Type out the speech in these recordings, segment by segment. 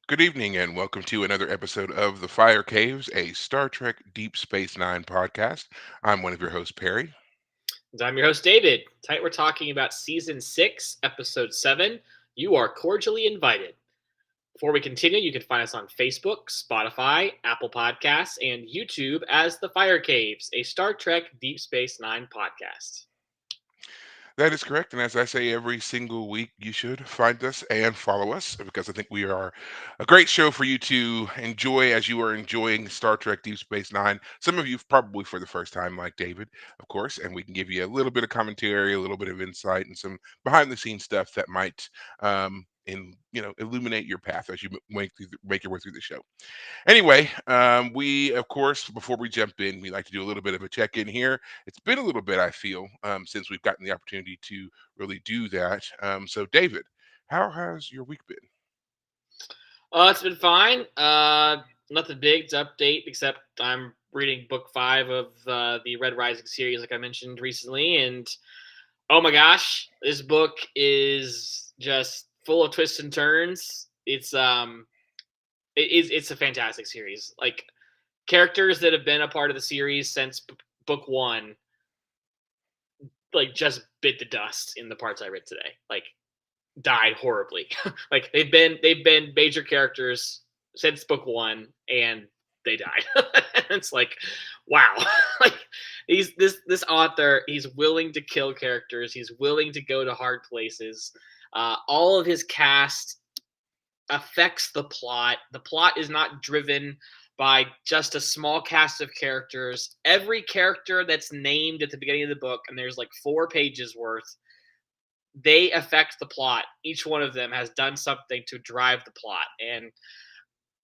Good evening, and welcome to another episode of The Fire Caves, a Star Trek Deep Space Nine podcast. I'm one of your hosts, Perry. And I'm your host, David. Tonight we're talking about Season 6, Episode 7. You are cordially invited. Before we continue, you can find us on Facebook, Spotify, Apple Podcasts, and YouTube as The Fire Caves, a Star Trek Deep Space Nine podcast. That is correct, and as I say every single week, you should find us and follow us because I think we are a great show for you to enjoy as you are enjoying Star Trek Deep Space Nine. Some of you probably for the first time, like David, of course, and we can give you a little bit of commentary, a little bit of insight, and some behind the scenes stuff that might illuminate your path as you make your way through the show. Anyway, we of course before we jump in, we like to do a little bit of a check in here. It's been a little bit, I feel, since we've gotten the opportunity to really do that. So, David, how has your week been? It's been fine. Nothing big to update except I'm reading book 5 of the Red Rising series, like I mentioned recently, and oh my gosh, this book is just full of twists and turns. It's a fantastic series. Like characters that have been a part of the series since book 1, like just bit the dust in the parts I read today. Like died horribly. Like they've been major characters since book 1 and they died. It's like wow. Like this author, he's willing to kill characters, he's willing to go to hard places. All of his cast affects the plot. The plot is not driven by just a small cast of characters. Every character that's named at the beginning of the book, and there's like 4 pages worth, they affect the plot. Each one of them has done something to drive the plot. And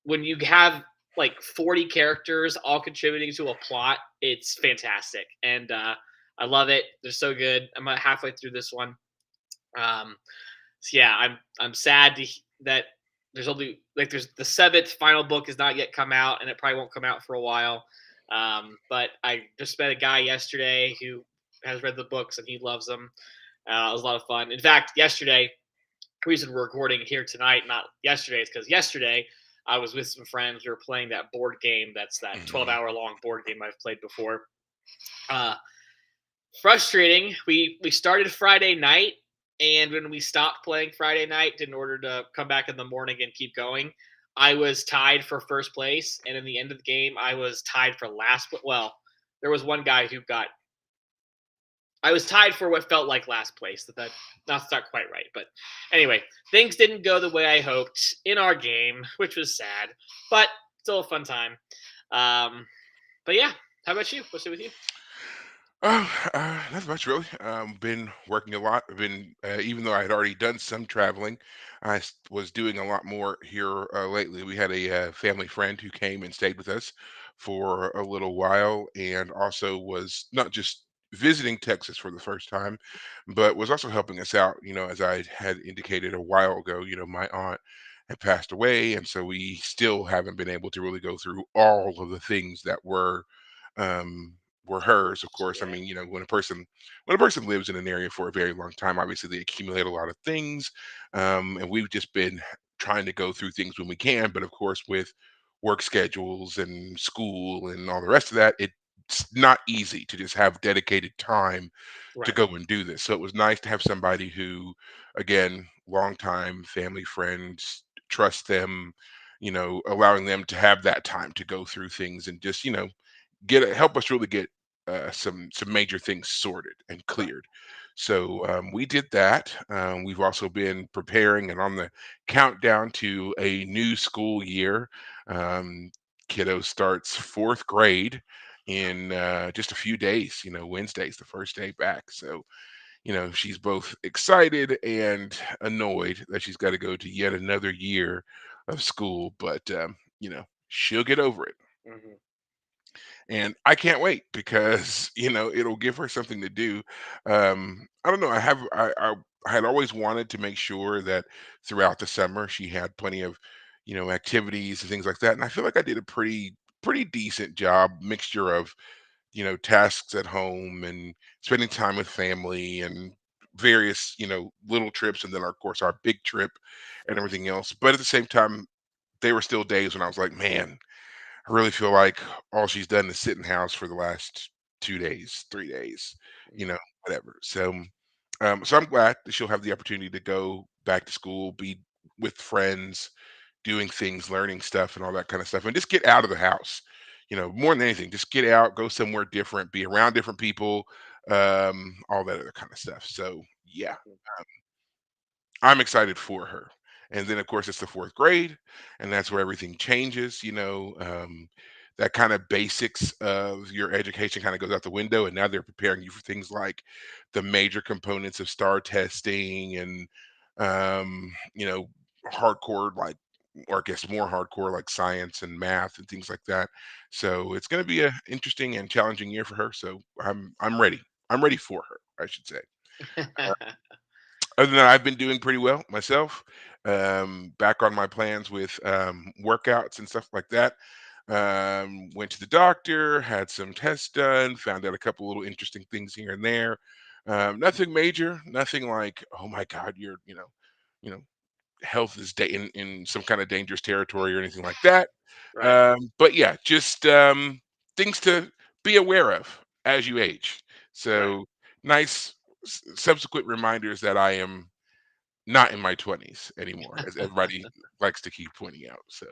when you have like 40 characters all contributing to a plot, it's fantastic. And I love it. They're so good. I'm halfway through this one. Um, so yeah, I'm sad that there's the 7th final book has not yet come out, and it probably won't come out for a while. But I just met a guy yesterday who has read the books and he loves them. It was a lot of fun. In fact, yesterday, the reason we're recording here tonight, not yesterday, is because yesterday I was with some friends. We were playing that board game. That's that Hmm. 12-hour long board game I've played before. Uh, Frustrating. We started Friday night, and when we stopped playing Friday night in order to come back in the morning and keep going, I was tied for first place, and in the end of the game, I was tied for last. Well, there was one guy who got. I was tied for what felt like last place. That's not quite right, but anyway, things didn't go the way I hoped in our game, which was sad, but still a fun time. Um, but yeah, how about you? What's it with you? Not much really. Been working a lot. I've been, even though I had already done some traveling, was doing a lot more here lately. We had a family friend who came and stayed with us for a little while, and also was not just visiting Texas for the first time, but was also helping us out. As I had indicated a while ago, my aunt had passed away, and so we still haven't been able to really go through all of the things that um were hers. Of course, I Yeah, mean, when a person lives in an area for a very long time, obviously they accumulate a lot of things, and we've just been trying to go through things when we can. But of course, with work schedules and school and all the rest of that, it's not easy to just have dedicated time to right, go and do this. So it was nice to have somebody who, again, longtime family friends, trust them, allowing them to have that time to go through things and just, help us really get some major things sorted and right. cleared. So we did that. We've also been preparing and on the countdown to a new school year. Um, Kiddo starts fourth grade in just a few days. Wednesday's the first day back. So she's both excited and annoyed that she's got to go to yet another year of school, but she'll get over it. Hmm. And I can't wait because it'll give her something to do. I don't know. I had always wanted to make sure that throughout the summer she had plenty of activities and things like that, and I feel like I did a pretty decent job, mixture of tasks at home and spending time with family and various little trips, and then of course our big trip and Right. everything else. But at the same time, there were still days when I was like, man, I really feel like all she's done is sit in the house for the last 2 days, 3 days, you know, whatever. So I'm glad that she'll have the opportunity to go back to school, be with friends, doing things, learning stuff, and all that kind of stuff, and just get out of the house. More than anything, just get out, go somewhere different, be around different people, all that other kind of stuff. So yeah, I'm excited for her. And then, of course, it's the fourth grade, and that's where everything changes. That kind of basics of your education kind of goes out the window, and now they're preparing you for things like the major components of star testing and, hardcore, like, or I guess more hardcore, like science and math and things like that. So it's going to be a interesting and challenging year for her. So I'm ready. I'm ready for her, I should say. Other than that, I've been doing pretty well myself. Back on my plans with workouts and stuff like that. Went to the doctor, had some tests done, found out a couple little interesting things here and there. Nothing major, nothing like, oh my God, you know, health is in some kind of dangerous territory or anything like that. Right. But yeah, just things to be aware of as you age. Right. So nice subsequent reminders that I am not in my 20s anymore, as everybody likes to keep pointing out. So,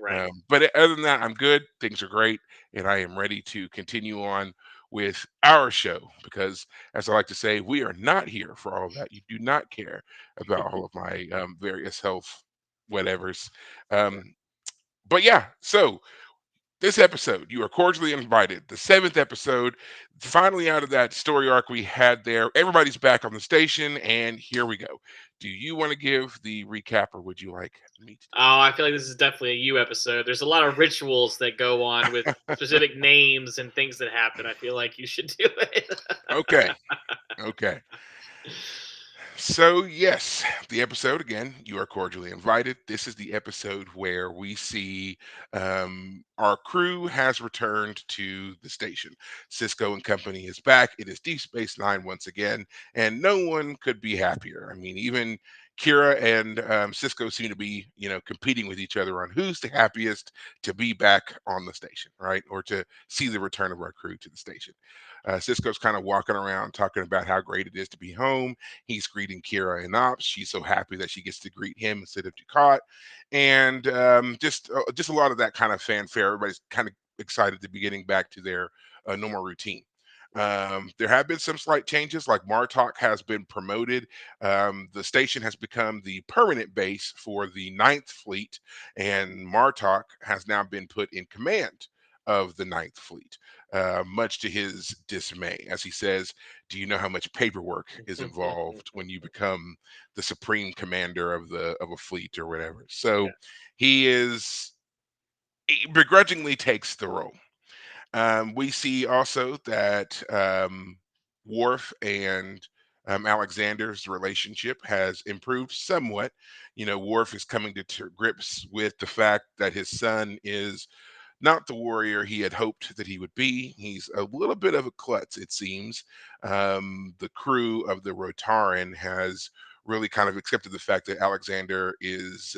Right. but other than that, I'm good. Things are great, and I am ready to continue on with our show because, as I like to say, we are not here for all of that. You do not care about all of my various health whatevers. Um, but yeah, so this episode, you are cordially invited. The seventh episode, finally out of that story arc we had there. Everybody's back on the station, and here we go. Do you want to give the recap, or would you like me to do Oh, I feel like this is definitely a you episode. There's a lot of rituals that go on with it? specific names and things that happen. I feel like you should do it. Okay. Okay. So, yes, the episode again, you are cordially invited. This is the episode where we see our crew has returned to the station. Cisco and company is back. It is Deep Space Nine once again, and no one could be happier. I mean, even Kira and Cisco seem to be, competing with each other on who's the happiest to be back on the station, right? Or to see the return of our crew to the station. Cisco's kind of walking around talking about how great it is to be home. He's greeting Kira and Ops. She's so happy that she gets to greet him instead of Ducat, and just a lot of that kind of fanfare. Everybody's kind of excited to be getting back to their normal routine. There have been some slight changes, like Martok has been promoted. The station has become the permanent base for the Ninth Fleet, and Martok has now been put in command of the Ninth Fleet, much to his dismay. As he says, do you know how much paperwork is involved when you become the supreme commander of a fleet or whatever? So Yeah. he begrudgingly takes the role. We see also that Worf and Alexander's relationship has improved somewhat. Worf is coming to grips with the fact that his son is not the warrior he had hoped that he would be. He's a little bit of a klutz, it seems. The crew of the Rotaran has really kind of accepted the fact that Alexander is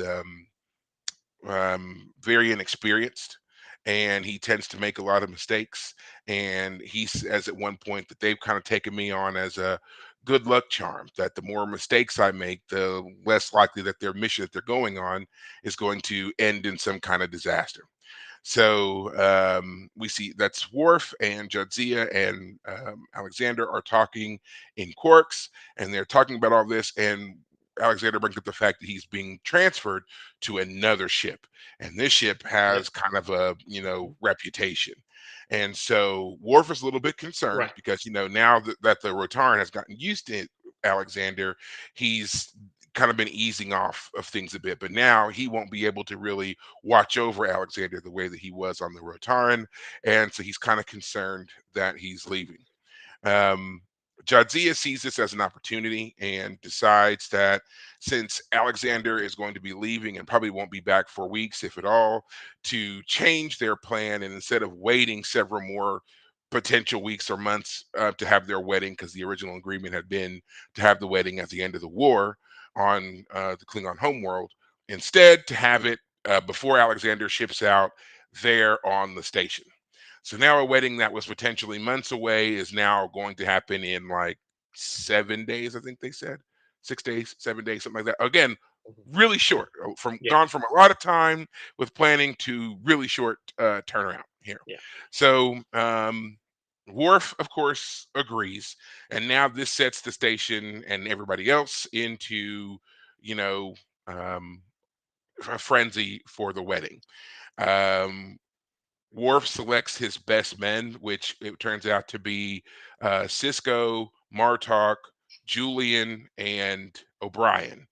very inexperienced, and he tends to make a lot of mistakes. And he says at one point that they've kind of taken me on as a good luck charm, that the more mistakes I make, the less likely that their mission that they're going on is going to end in some kind of disaster. So we see that's Worf and Jadzia and Alexander are talking in Quarks, and they're talking about all this. And Alexander brings up the fact that he's being transferred to another ship, and this ship Yep. has kind of a reputation. And so Worf is a little bit concerned Right. because now that the Rotaran has gotten used to Alexander, he's kind of been easing off of things a bit, but now he won't be able to really watch over Alexander the way that he was on the Rotaran, and so he's kind of concerned that he's leaving. Um, Jadzia sees this as an opportunity and decides that since Alexander is going to be leaving and probably won't be back for weeks, if at all, to change their plan, and instead of waiting several more potential weeks or months to have their wedding, because the original agreement had been to have the wedding at the end of the war on the Klingon homeworld, instead to have it before Alexander ships out there on the station. So now a wedding that was potentially months away is now going to happen in like 7 days, I think they said. 6 days, 7 days, something like that. Again, Mhm. really short. From Yeah. gone from a lot of time with planning to really short turnaround here. Yeah. So Worf, of course, agrees, and now this sets the station and everybody else into, you know, um, a frenzy for the wedding. Um, Worf selects his best men, which it turns out to be Cisco, Martok, Julian, and O'Brien,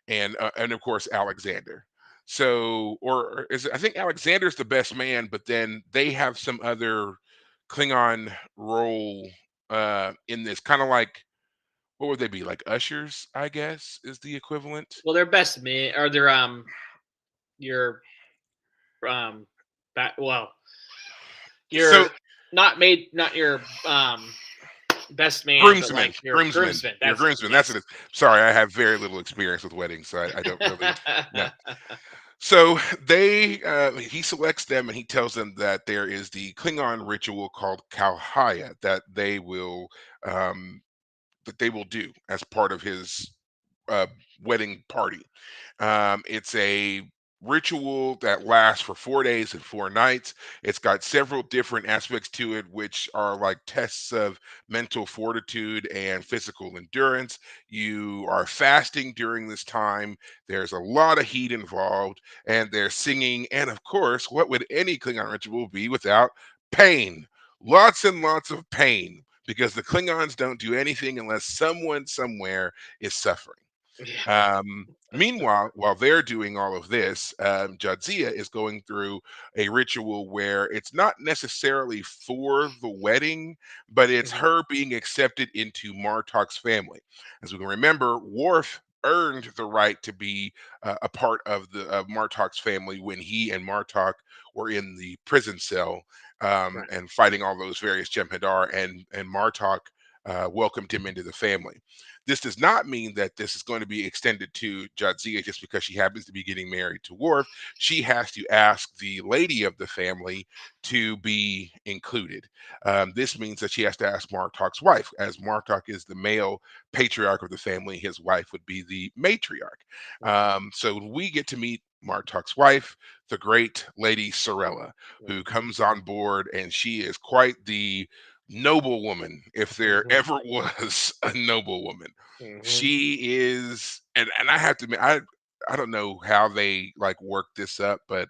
and of course Alexander. So, or is I think Alexander's the best man, but then they have some other Klingon role in this, kind of like what would they be, like ushers? I guess is the equivalent. Well, their best man or their your um well, So your not your best man, but groomsmen, like your groomsmen, groomsman. your That's it. groomsmen. That's Yes. it. Sorry, I have very little experience with weddings, so I don't really know. So he selects them and he tells them that there is the Klingon ritual called Kalhaya um, that they will do as part of his uh, wedding party. It's a ritual that lasts for 4 days and 4 nights. It's got several different aspects to it, which are like tests of mental fortitude and physical endurance. You are fasting during this time. There's a lot of heat involved, and there's singing. And of course, what would any Klingon ritual be without pain? Lots and lots of pain. Because the Klingons don't do anything unless someone somewhere is suffering. Yeah. Meanwhile, while they're doing all of this, Jadzia is going through a ritual where it's not necessarily for the wedding, but it's Mhm. her being accepted into Martok's family. As we can remember, Worf earned the right to be a part of the of Martok's family when he and Martok were in the prison cell Right. and fighting all those various Jem'Hadar, and Martok welcomed him into the family. This does not mean that this is going to be extended to Jadzia just because she happens to be getting married to Worf. She has to ask the lady of the family to be included. This means that she has to ask Martok's wife, as Martok is the male patriarch of the family. His wife would be the matriarch. Mhm. So we get to meet Martok's wife, the great Lady Sorella, who Mhm. comes on board, and she is quite the noble woman, if there Mhm. ever was a noble woman. Mhm. She is, and I have to admit, I don't know how they like worked this up, but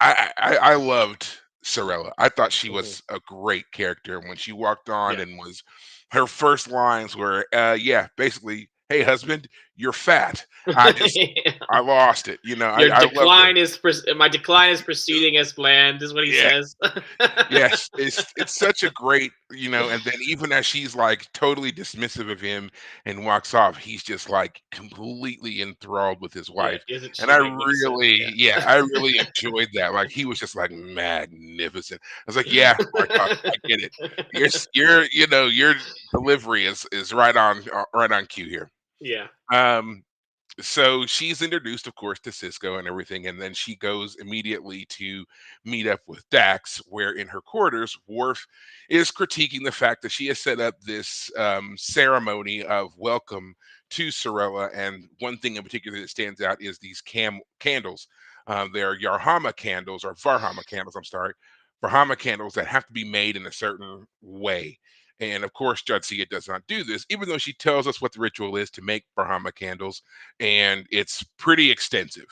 I loved Sorella. I thought she Mhm. was a great character. And when she walked on Yeah. and was her first lines were, yeah, basically, hey husband, you're fat. I just I lost it. Your I loved her. decline is my decline is proceeding as planned, is what he Yeah. says. Yes, it's such a great, and then even as she's like totally dismissive of him and walks off, he's just like completely enthralled with his Yeah, wife. isn't And she I magnificent? really, Yeah. yeah, I really enjoyed that. Like he was just like magnificent. I was like, yeah, Martok, I get it. Your delivery is right on cue here. Yeah. Um, so she's introduced, of course, to Cisco and everything, and then she goes immediately to meet up with Dax, where in her quarters, Worf is critiquing the fact that she has set up this ceremony of welcome to Sorella. And one thing in particular that stands out is these candles. They're Yarhama candles, or Varhama candles, I'm sorry, Varhama candles that have to be made in a certain way. And of course, Jadzia does not do this, even though she tells us what the ritual is to make Brahma candles, and it's pretty extensive.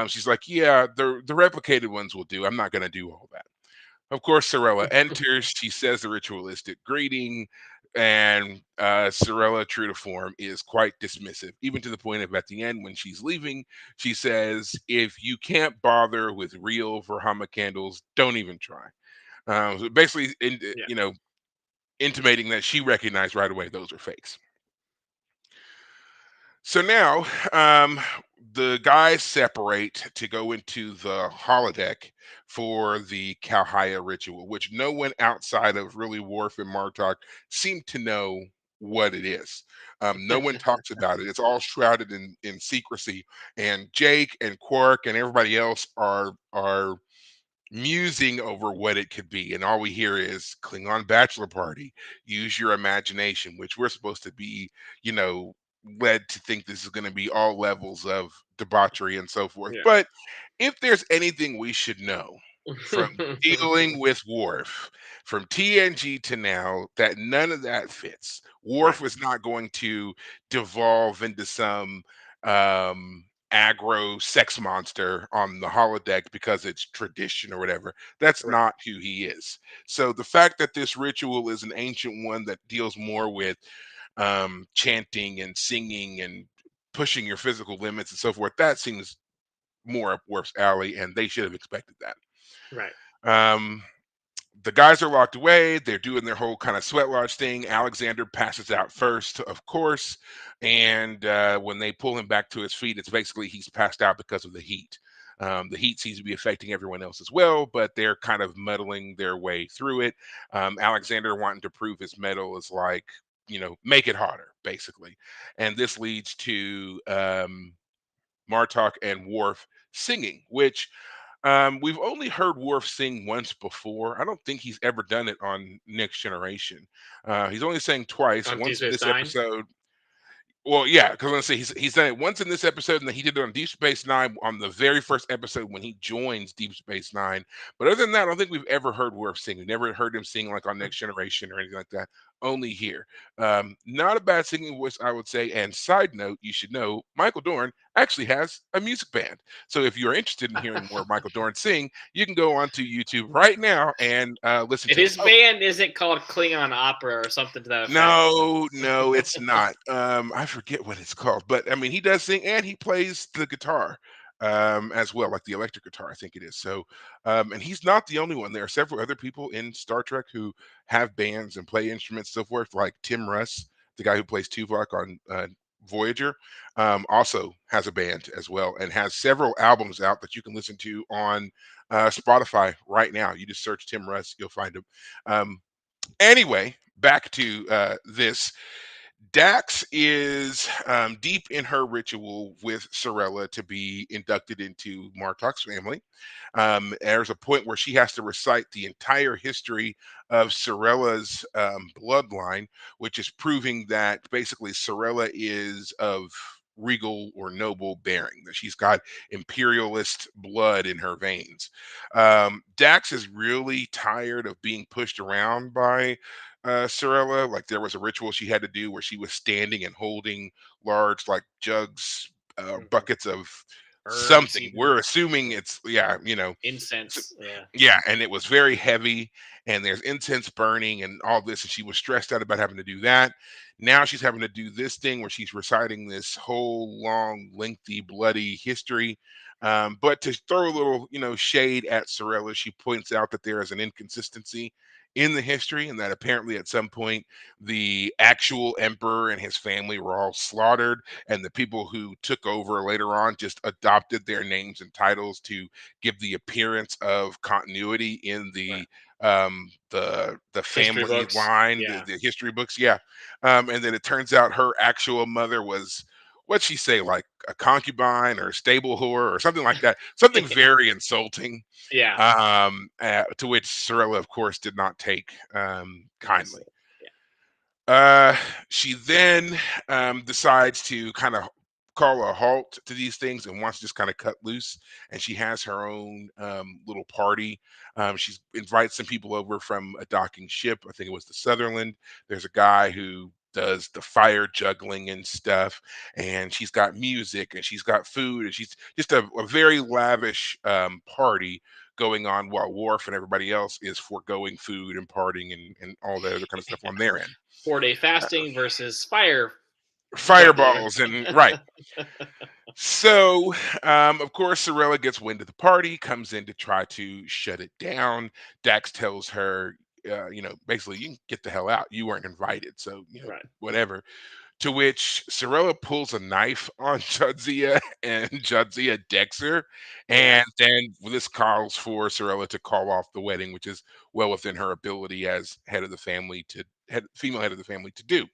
She's like, "Yeah, the replicated ones will do. I'm not going to do all that." Of course, Sorella enters. She says the ritualistic greeting, and Sorella, true to form, is quite dismissive, even to the point of at the end when she's leaving, she says, "If you can't bother with real Verhama candles, don't even try." So basically, Yeah. intimating that she recognized right away those are fakes. So now the guys separate to go into the holodeck for the Kalhaya ritual, which no one outside of really Worf and Martok seemed to know what it is. No one talks about it. It's all shrouded in secrecy. And Jake and Quark and everybody else are musing over what it could be. And all we hear is Klingon bachelor party. Use your imagination, which we're supposed to be, you know, led to think this is going to be all levels of debauchery and so forth. Yeah. But if there's anything we should know from dealing with Worf from TNG to now, that none of that fits. Right. Worf was not going to devolve into some aggro sex monster on the holodeck because it's tradition or whatever. That's Right. not who he is. So the fact that this ritual is an ancient one that deals more with chanting and singing and pushing your physical limits and so forth, that seems more up Worf's alley, and they should have expected that. Right. Um, the guys are locked away. They're doing their whole kind of sweat lodge thing. Alexander passes out first, of course. And when they pull him back to his feet, it's basically he's passed out because of the heat. The heat seems to be affecting everyone else as well, but they're kind of muddling their way through it. Alexander wanting to prove his medal is like, you know, make it hotter, basically. And this leads to Martok and Worf singing, which we've only heard Worf sing once before. I don't think he's ever done it on Next Generation. He's only sang twice. On Deep Once in Space this Nine. episode, well, yeah, because I'm gonna say he's done it once in this episode, and then he did it on Deep Space Nine on the very first episode when he joins Deep Space Nine. But other than that, I don't think we've ever heard Worf sing. We never heard him sing like on Next Generation or anything like that. Only here. Not a bad singing voice, I would say. And side note, you should know Michael Dorn actually has a music band. So if you're interested in hearing more of Michael Dorn sing, you can go onto YouTube right now and listen And to him. his Oh, band isn't called Klingon Opera or something to that effect. no, no, it's not. I forget what it's called, but I mean, he does sing and he plays the guitar as well, like the electric guitar, I think it is. So, and he's not the only one. There are several other people in Star Trek who have bands and play instruments, so forth. Like Tim Russ, the guy who plays Tuvok on Voyager, also has a band as well and has several albums out that you can listen to on Spotify right now. You just search Tim Russ, you'll find him. Anyway, back to this. Dax is deep in her ritual with Sorella to be inducted into Martok's family. There's a point where she has to recite the entire history of Sorella's bloodline, which is proving that basically Sorella is of regal or noble bearing, that she's got imperialist blood in her veins. Dax is really tired of being pushed around by Sorella. Like there was a ritual she had to do where she was standing and holding large, like jugs, Mhm. buckets of Herbs, something. even We're assuming it's, yeah, you know, so, incense. Yeah. yeah, and it was very heavy, and there's incense burning and all this, and she was stressed out about having to do that. Now she's having to do this thing where she's reciting this whole long, lengthy, bloody history. But to throw a little, you know, shade at Sorella, she points out that there is an inconsistency in the history, and that apparently at some point the actual emperor and his family were all slaughtered, and the people who took over later on just adopted their names and titles to give the appearance of continuity in Right. the History family books. line, Yeah. the history books. Yeah, and then it turns out her actual mother was, what'd she say, like a concubine or a stable whore or something like that, something very insulting. Yeah. To which Sorella, of course, did not take Nicely. kindly. Yeah. Uh, she then decides to kind of call a halt to these things and wants to just kind of cut loose. And she has her own little party. She's invites some people over from a docking ship. I think it was the Sutherland. There's a guy who does the fire juggling and stuff, and she's got music and she's got food, and she's just a very lavish party going on while Worf and everybody else is foregoing food and partying and all that other kind of stuff on their end. 4-day fasting versus fire juggler. Fireballs and right. So, of course, Sorella gets wind of the party, comes in to try to shut it down. Dax tells her, you know, basically, you can get the hell out. You weren't invited, so you know, Right. whatever. To which Sorella pulls a knife on Jadzia, and Jadzia decks her, Yeah. and then this calls for Sorella to call off the wedding, which is well within her ability as head of the family to head female head of the family to do.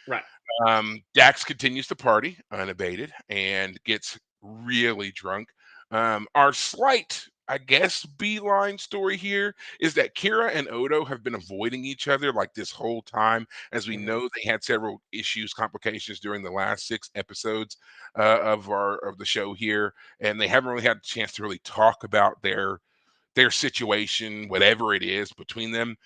Right. Dax continues to party unabated and gets really drunk. Our slight, I guess, beeline story here is that Kira and Odo have been avoiding each other like this whole time. As we Mhm. know, they had several issues, complications during the last 6 episodes of the show here, and they haven't really had a chance to really talk about their situation, whatever it is between them.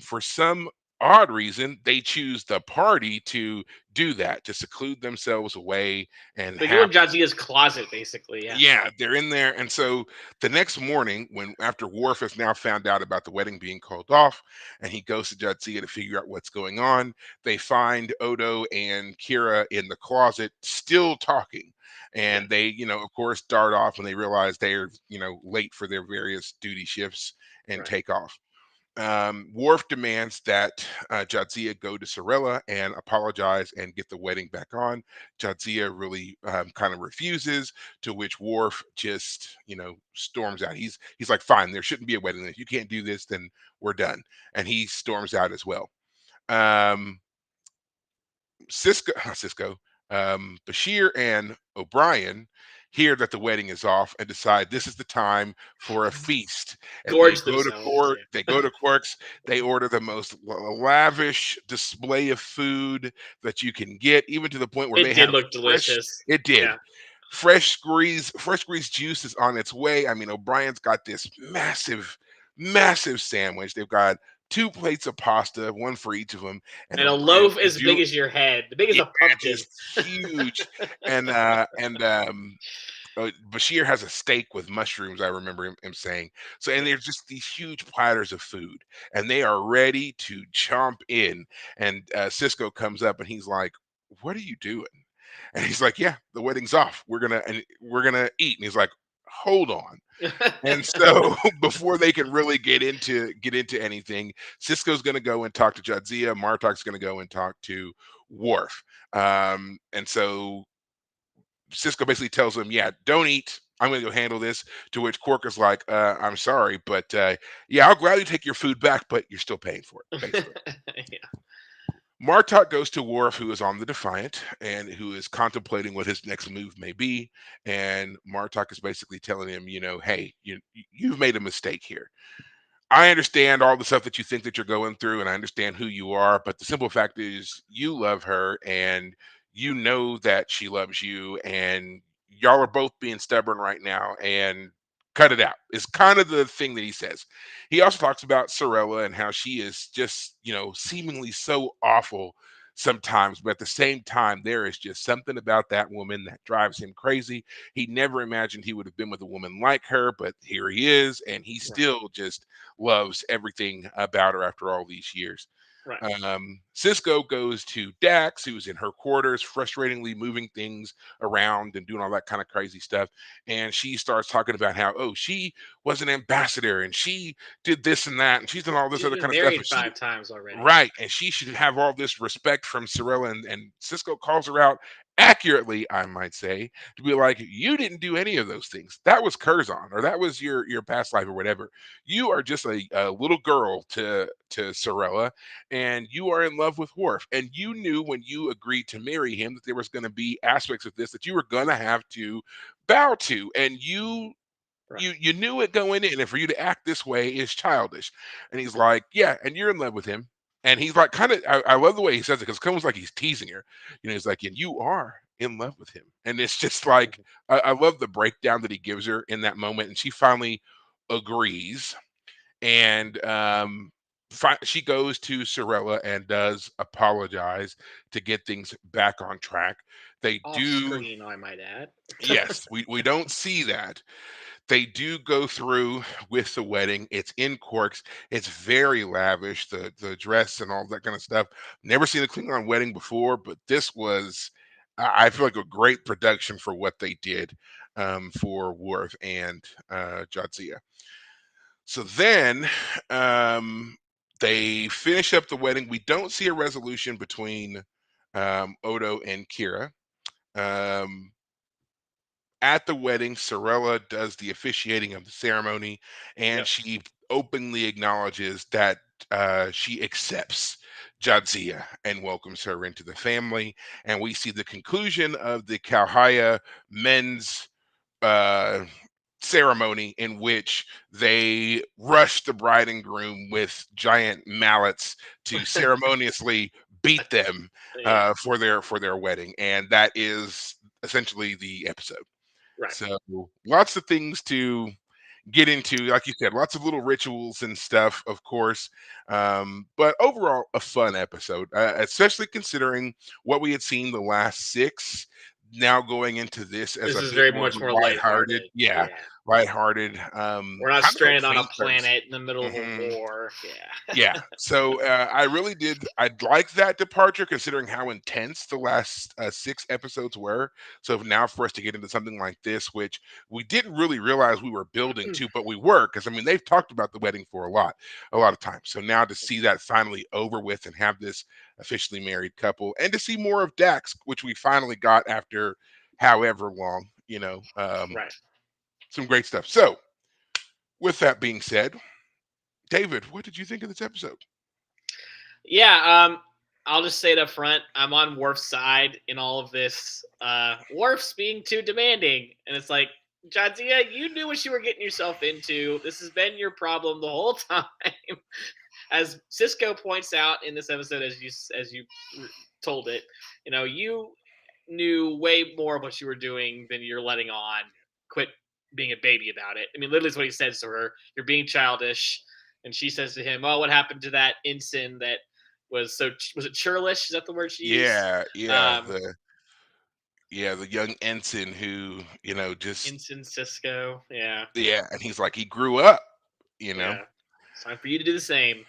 For some odd reason, they choose the party to do that, to seclude themselves away and They go in have Jadzia's closet, basically. Yeah. yeah, they're in there. And so the next morning, when after Worf has now found out about the wedding being called off, and he goes to Jadzia to figure out what's going on, they find Odo and Kira in the closet still talking. Yeah. And they, of course, dart off when they realize they're, late for their various duty shifts and Right. take off. Worf demands that Jadzia go to Sorella and apologize and get the wedding back on. Jadzia really kind of refuses, to which Worf just, storms out. He's like, "Fine, there shouldn't be a wedding. If you can't do this, then we're done." And he storms out as well. Um, Bashir and O'Brien hear that the wedding is off and decide this is the time for a feast. And they Gorge go to themselves. court. They Yeah. go to Quarks. They order the most lavish display of food that you can get, even to the point where they It did have look fresh. delicious. It did. Yeah. Fresh squeezed juice is on its way. I mean, O'Brien's got this massive, massive sandwich. They've got 2 plates of pasta, one for each of them, and And a O'Brien loaf is as big doing as your head, the big as yeah, a it pumpkin. is huge. And Bashir has a steak with mushrooms. I remember him saying so. And Yeah. there's just these huge platters of food, and they are ready to chomp in. And Cisco comes up, and he's like, "What are you doing?" And he's like, "Yeah, the wedding's off. We're gonna eat." And he's like, "Hold on." And so before they can really get into anything, Cisco's going to go and talk to Jadzia. Martok's going to go and talk to Worf. And so Cisco basically tells him, "Yeah, don't eat. I'm going to go handle this." To which Quark is like, "I'm sorry, but yeah, I'll gladly take your food back, but you're still paying for it." Basically. Yeah. Martok goes to Worf, who is on the Defiant and who is contemplating what his next move may be. And Martok is basically telling him, "Hey, you've made a mistake here. I understand all the stuff that you think that you're going through, and I understand who you are, but the simple fact is you love her and you know that she loves you, and y'all are both being stubborn right now, and cut it out." Is kind of the thing that he says. He also talks about Sorella and how she is just, seemingly so awful sometimes, but at the same time, there is just something about that woman that drives him crazy. He never imagined he would have been with a woman like her, but here he is, and he Right. still just loves everything about her after all these years. Right. Cisco goes to Dax, who's in her quarters, frustratingly moving things around and doing all that kind of crazy stuff. And she starts talking about how, oh, she was an ambassador and she did this and that, and she's done all this She's other been kind of stuff. married And she 5 times already. right, and she should have all this respect from Sorella, and Cisco calls her out accurately, I might say, to be like, "You didn't do any of those things. That was Curzon, or that was your past life, or whatever. You are just a little girl to Sorella, and you are in love with Worf. And you knew when you agreed to marry him that there was going to be aspects of this that you were going to have to bow to, and you." Right. You knew it going in, and for you to act this way is childish. And he's like, "Yeah, and you're in love with him." And he's like, kind of, I love the way he says it because it's almost like he's teasing her. He's like, "And you are in love with him." And it's just like, Mhm. I love the breakdown that he gives her in that moment. And she finally agrees. And she goes to Sorella and does apologize to get things back on track. They Off do, screen, I might add. yes, we don't see that. They do go through with the wedding. It's in Corks. It's very lavish. The dress and all that kind of stuff. Never seen a Klingon wedding before, but this was, I feel like, a great production for what they did for Worf and Jadzia. So then they finish up the wedding. We don't see a resolution between Odo and Kira. Um, at the wedding, Sorella does the officiating of the ceremony, and Yep. she openly acknowledges that she accepts Jadzia and welcomes her into the family. And we see the conclusion of the Kauhaya men's uh, ceremony in which they rush the bride and groom with giant mallets to ceremoniously beat them Yeah, for their wedding, and that is essentially the episode. right. So lots of things to get into, like you said, lots of little rituals and stuff, of course. But overall, a fun episode, especially considering what we had seen the last six. Now going into this as This a is bit very more of much a more lighthearted, lighthearted. yeah, Yeah. lighthearted, We're not kind of a stranded on a faint premise. planet in the middle of a Mhm. war. Yeah. Yeah. So I really did. I'd like that departure considering how intense the last six episodes were. So now for us to get into something like this, which we didn't really realize we were building to, but we were, because I mean they've talked about the wedding for a lot of times. So now to see that finally over with and have this officially married couple, and to see more of Dax, which we finally got after however long, Right. some great stuff. So with that being said, David, what did you think of this episode? Yeah, I'll just say it up front. I'm on Worf's side in all of this. Worf's being too demanding, and it's like, Jadzia, you knew what you were getting yourself into. This has been your problem the whole time. As Cisco points out in this episode, as you told it, you knew way more of what you were doing than you're letting on. Quit being a baby about it. I mean, literally, is what he says to her. You're being childish, and she says to him, "Oh, what happened to that ensign that was it churlish? Is that the word she used? Yeah, yeah, Um, the young ensign who, just ensign Cisco. Yeah, yeah, and he's like he grew up, you know. yeah. It's time for you to do the same.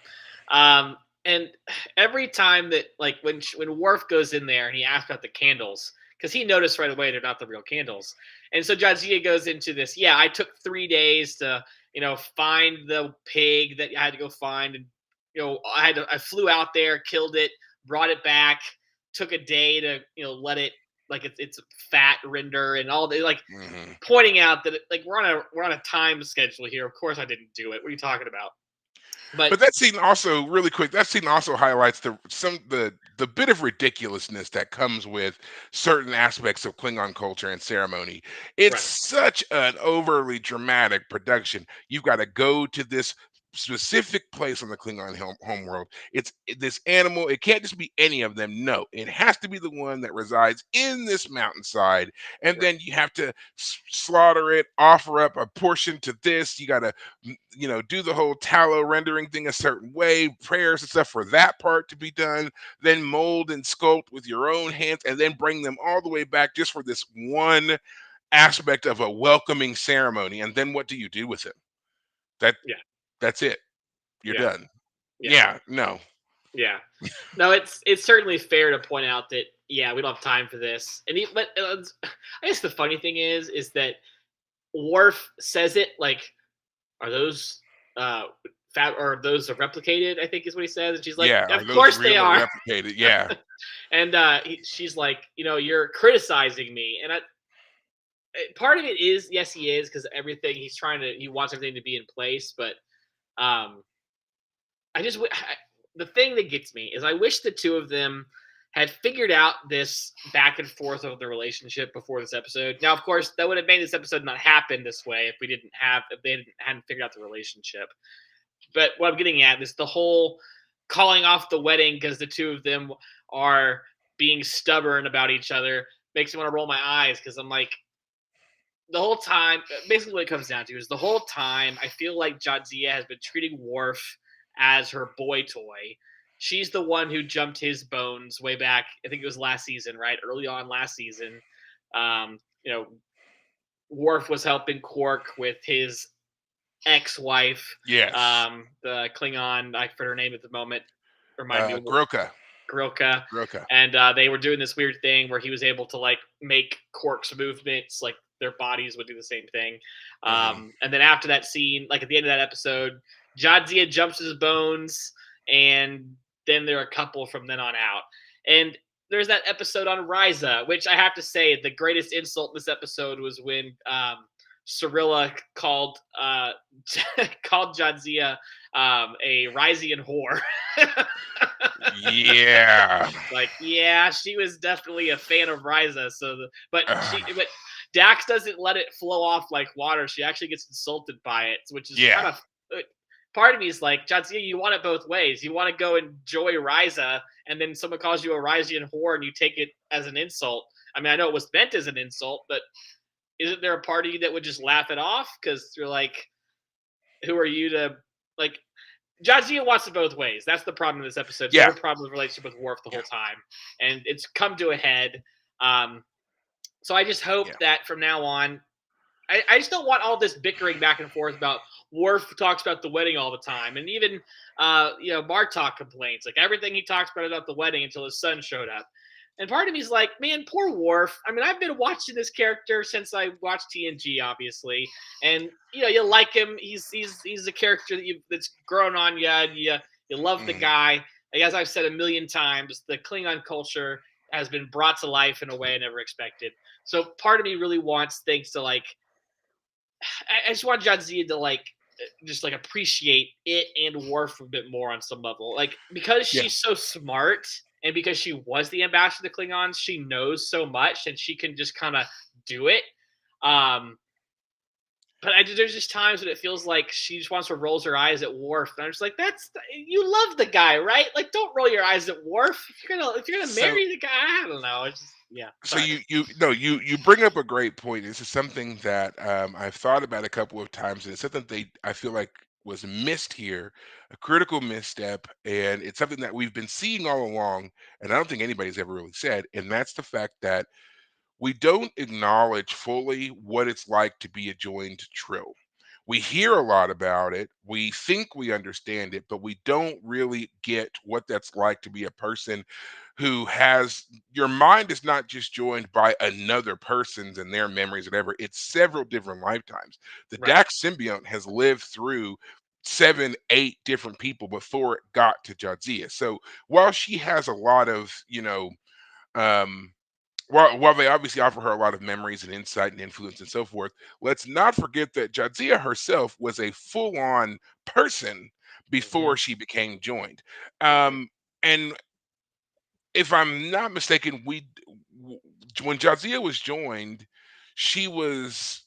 Um, and every time that, like, when Worf goes in there and he asks about the candles, because he noticed right away they're not the real candles, and so Jadzia goes into this. Yeah, I took 3 days to find the pig that I had to go find, and I flew out there, killed it, brought it back, took a day to let it, like, it's fat render and all the, like, Mhm. pointing out that, like, we're on a time schedule here. Of course I didn't do it. What are you talking about? But But that scene also, really quick, that scene also highlights the bit of ridiculousness that comes with certain aspects of Klingon culture and ceremony. It's right, such an overly dramatic production. You've got to go to this specific place on the Klingon homeworld. This animal. It can't just be any of them. No, it has to be the one that resides in this mountainside. And right, then you have to slaughter it, offer up a portion to this. You got to do the whole tallow rendering thing a certain way, prayers and stuff for that part to be done, then mold and sculpt with your own hands, and then bring them all the way back just for this one aspect of a welcoming ceremony. And then what do you do with it? That yeah, that's it. You're yeah, done. yeah, Yeah, no. yeah. No, it's certainly fair to point out that, yeah, we don't have time for this. But I guess the funny thing is that Worf says it like, "Are those uh fat, or are those replicated?" I think is what he says, and she's like, Yeah, "Of are those course they real or are." replicated? Yeah. And she's like, "You're criticizing me," and part of it is, yes, he is, because everything he wants everything to be in place, but um I just the thing that gets me is I wish the two of them had figured out this back and forth of the relationship before this episode. Now, of course, that would have made this episode not happen this way if they hadn't figured out the relationship. But what I'm getting at is the whole calling off the wedding because the two of them are being stubborn about each other makes me want to roll my eyes, because I'm like, the whole time, basically what it comes down to is the whole time I feel like Jadzia has been treating Worf as her boy toy. She's the one who jumped his bones way back. I think it was last season, right? Early on last season. Um, you know, Worf was helping Quark with his ex-wife, Yes. the Klingon. I forget her name at the moment. Remind me. Grilka. Grilka, Grilka. and they were doing this weird thing where he was able to, like, make Quark's movements, like their bodies would do the same thing. Hmm. And then after that scene, like at the end of that episode, Jadzia jumps his bones, and then they're a couple from then on out. And there's that episode on Ryza, which I have to say the greatest insult in this episode was when Cirilla called called Jadzia a Ryzian whore. Yeah. Like, yeah, she was definitely a fan of Ryza. Ugh. But Dax doesn't let it flow off like water. She actually gets insulted by it, which is Yeah. kind of part of me is like, Jadzia, you want it both ways. You want to go enjoy Ryza, and then someone calls you a Ryzian whore, and you take it as an insult. I mean, I know it was meant as an insult, but isn't there a part of you that would just laugh it off because you're like, who are you to like? Jadzia wants it both ways. That's the problem in this episode. She had Yeah. a problem with the relationship with Worf the Yeah. whole time, and it's come to a head. Um, so I just hope Yeah. that from now on, I just don't want all this bickering back and forth about Worf talks about the wedding all the time, and even Bartok complains like everything he talks about the wedding until his son showed up. And part of me is like, man, poor Worf. I mean, I've been watching this character since I watched TNG, obviously, and you like him. He's a character that's grown on you. You love the Mhm. guy. Like, as I've said a million times, the Klingon culture has been brought to life in a way I never expected. So part of me really wants things to like I just want John Z to like just like appreciate it and Worf a bit more on some level. Like because Yeah. she's so smart and because she was the ambassador to Klingons, she knows so much and she can just kind of do it. Um, but there's just times when it feels like she just wants to rolls her eyes at Worf, and I'm just like, that's you love the guy, right? Like, don't roll your eyes at Worf. If you're gonna So marry the guy, I don't know. It's just yeah. so Sorry. you no you bring up a great point. This is something that I've thought about a couple of times, and it's something I feel like was missed here, a critical misstep, and it's something that we've been seeing all along, and I don't think anybody's ever really said, and that's the fact that we don't acknowledge fully what it's like to be a joined trill. We hear a lot about it. We think we understand it, but we don't really get what that's like to be a person who has your mind is not just joined by another person's and their memories, whatever. It's several different lifetimes. The Right. Dax symbiote has lived through 7, 8 different people before it got to Jadzia. So while she has a lot of, um, while they obviously offer her a lot of memories and insight and influence and so forth, let's not forget that Jadzia herself was a full-on person Mm-hmm. before she became joined. Mm-hmm. And if I'm not mistaken, when Jadzia was joined, she was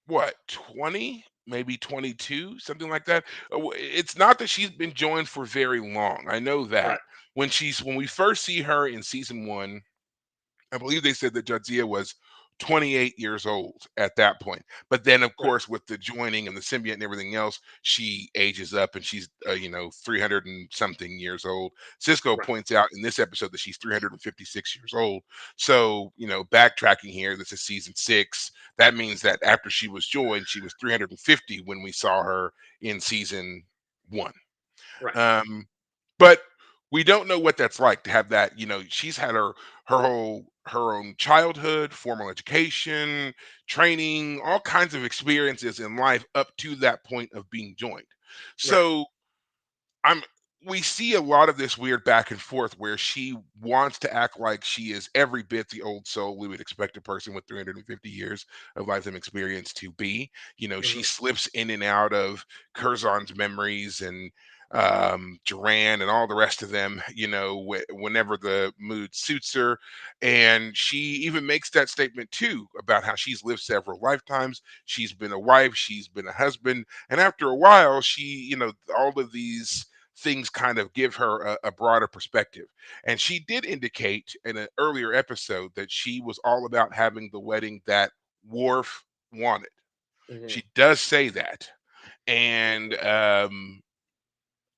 what 20, maybe 22, something like that. It's not that she's been joined for very long. I know Right. that when we first see her in season one, I believe they said that Jadzia was 28 years old at that point. But then, of Right. course, with the joining and the symbiote and everything else, she ages up and she's, 300 and something years old. Cisco Right. points out in this episode that she's 356 years old. So, backtracking here, this is season six. That means that after she was joined, she was 350 when we saw her in season one. Right. Um, but we don't know what that's like to have that. She's had her own childhood, formal education, training, all kinds of experiences in life up to that point of being joined. Right. So I'm we see a lot of this weird back and forth where she wants to act like she is every bit the old soul we would expect a person with 350 years of lifetime experience to be. She Mhm. slips in and out of Curzon's memories and Duran and all the rest of them, whenever the mood suits her. And she even makes that statement too about how she's lived several lifetimes. She's been a wife, she's been a husband, and after a while, all of these things kind of give her a broader perspective. And she did indicate in an earlier episode that she was all about having the wedding that Worf wanted. Mhm. She does say that. And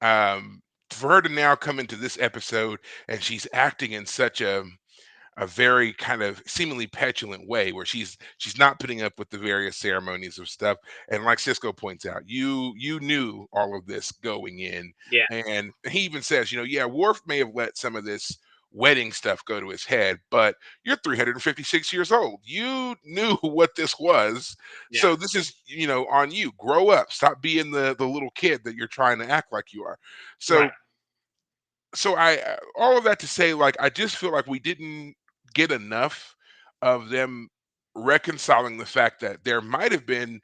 Mhm. for her to now come into this episode and she's acting in such a very kind of seemingly petulant way where she's not putting up with the various ceremonies of stuff. And like Cisco points out, you knew all of this going in. Yeah. And he even says, yeah, Worf may have let some of this wedding stuff go to his head, but you're 356 years old. You knew what this was. Yeah. So this is, on you. Grow up. Stop being the little kid that you're trying to act like you are. Right. So all of that to say, like, I just feel like we didn't get enough of them reconciling the fact that there might have been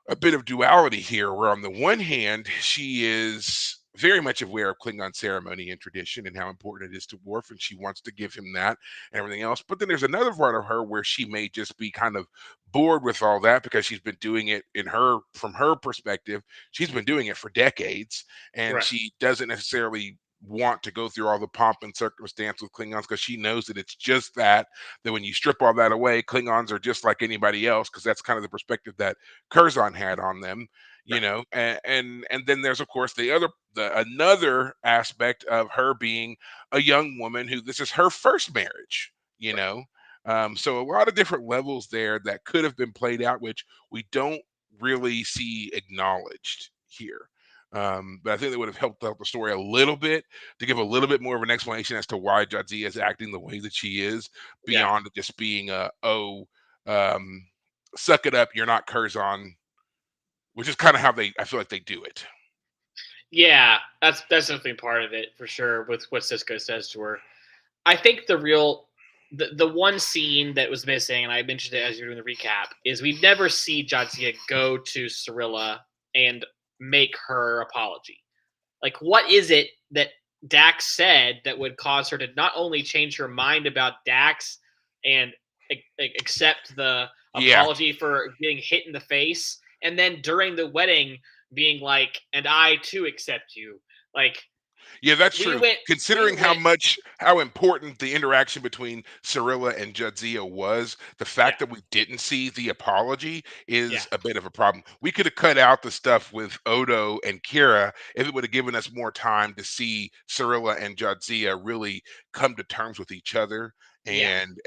a bit of duality here, where on the one hand, she is very much aware of Klingon ceremony and tradition and how important it is to Worf, and she wants to give him that and everything else. But then there's another part of her where she may just be kind of bored with all that because she's been doing it from her perspective, she's been doing it for decades, and Right. she doesn't necessarily want to go through all the pomp and circumstance with Klingons because she knows that it's just that when you strip all that away, Klingons are just like anybody else, because that's kind of the perspective that Curzon had on them, Right. and then there's of course the another aspect of her being a young woman who this is her first marriage, you Right. know. So a lot of different levels there that could have been played out, which we don't really see acknowledged here. But I think that would have helped out the story a little bit to give a little bit more of an explanation as to why Jadzia is acting the way that she is, Yeah. beyond it just being um, suck it up, you're not Curzon, which is kind of how I feel like they do it. Yeah. That's definitely part of it for sure. With what Cisco says to her, I think the one scene that was missing, and I mentioned it as you're doing the recap, is we never see Jadzia go to Cirilla and make her apology. Like, what is it that Dax said that would cause her to not only change her mind about Dax and accept the Yeah, apology for getting hit in the face, and then during the wedding being like, "And I too accept you." Like, yeah, that's we true. went, we Considering went, how important the interaction between Cirilla and Jadzia was, the yeah, fact that we didn't see the apology yeah, is a bit of a problem. We could have cut out the stuff with Odo and Kira if it would have given us more time to see Cirilla and Jadzia really come to terms with each other yeah, and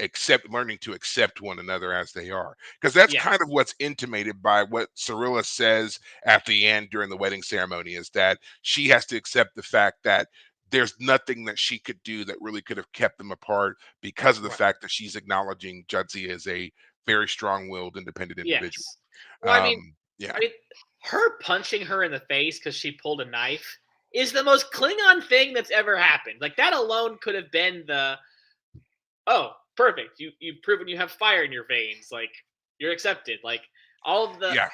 learning to accept one another as they are. Because that's yeah, kind of what's intimated by what Cirilla says at the end during the wedding ceremony, is that she has to accept the fact that there's nothing that she could do that really could have kept them apart, because of the right. fact that she's acknowledging Jadzia as a very strong-willed, independent individual. Yes. Well, Yeah, I mean, her punching her in the face because she pulled a knife is the most Klingon thing that's ever happened. Like, that alone could have been the, oh, perfect. You've proven you have fire in your veins. Like, you're accepted. Like, all of yeah.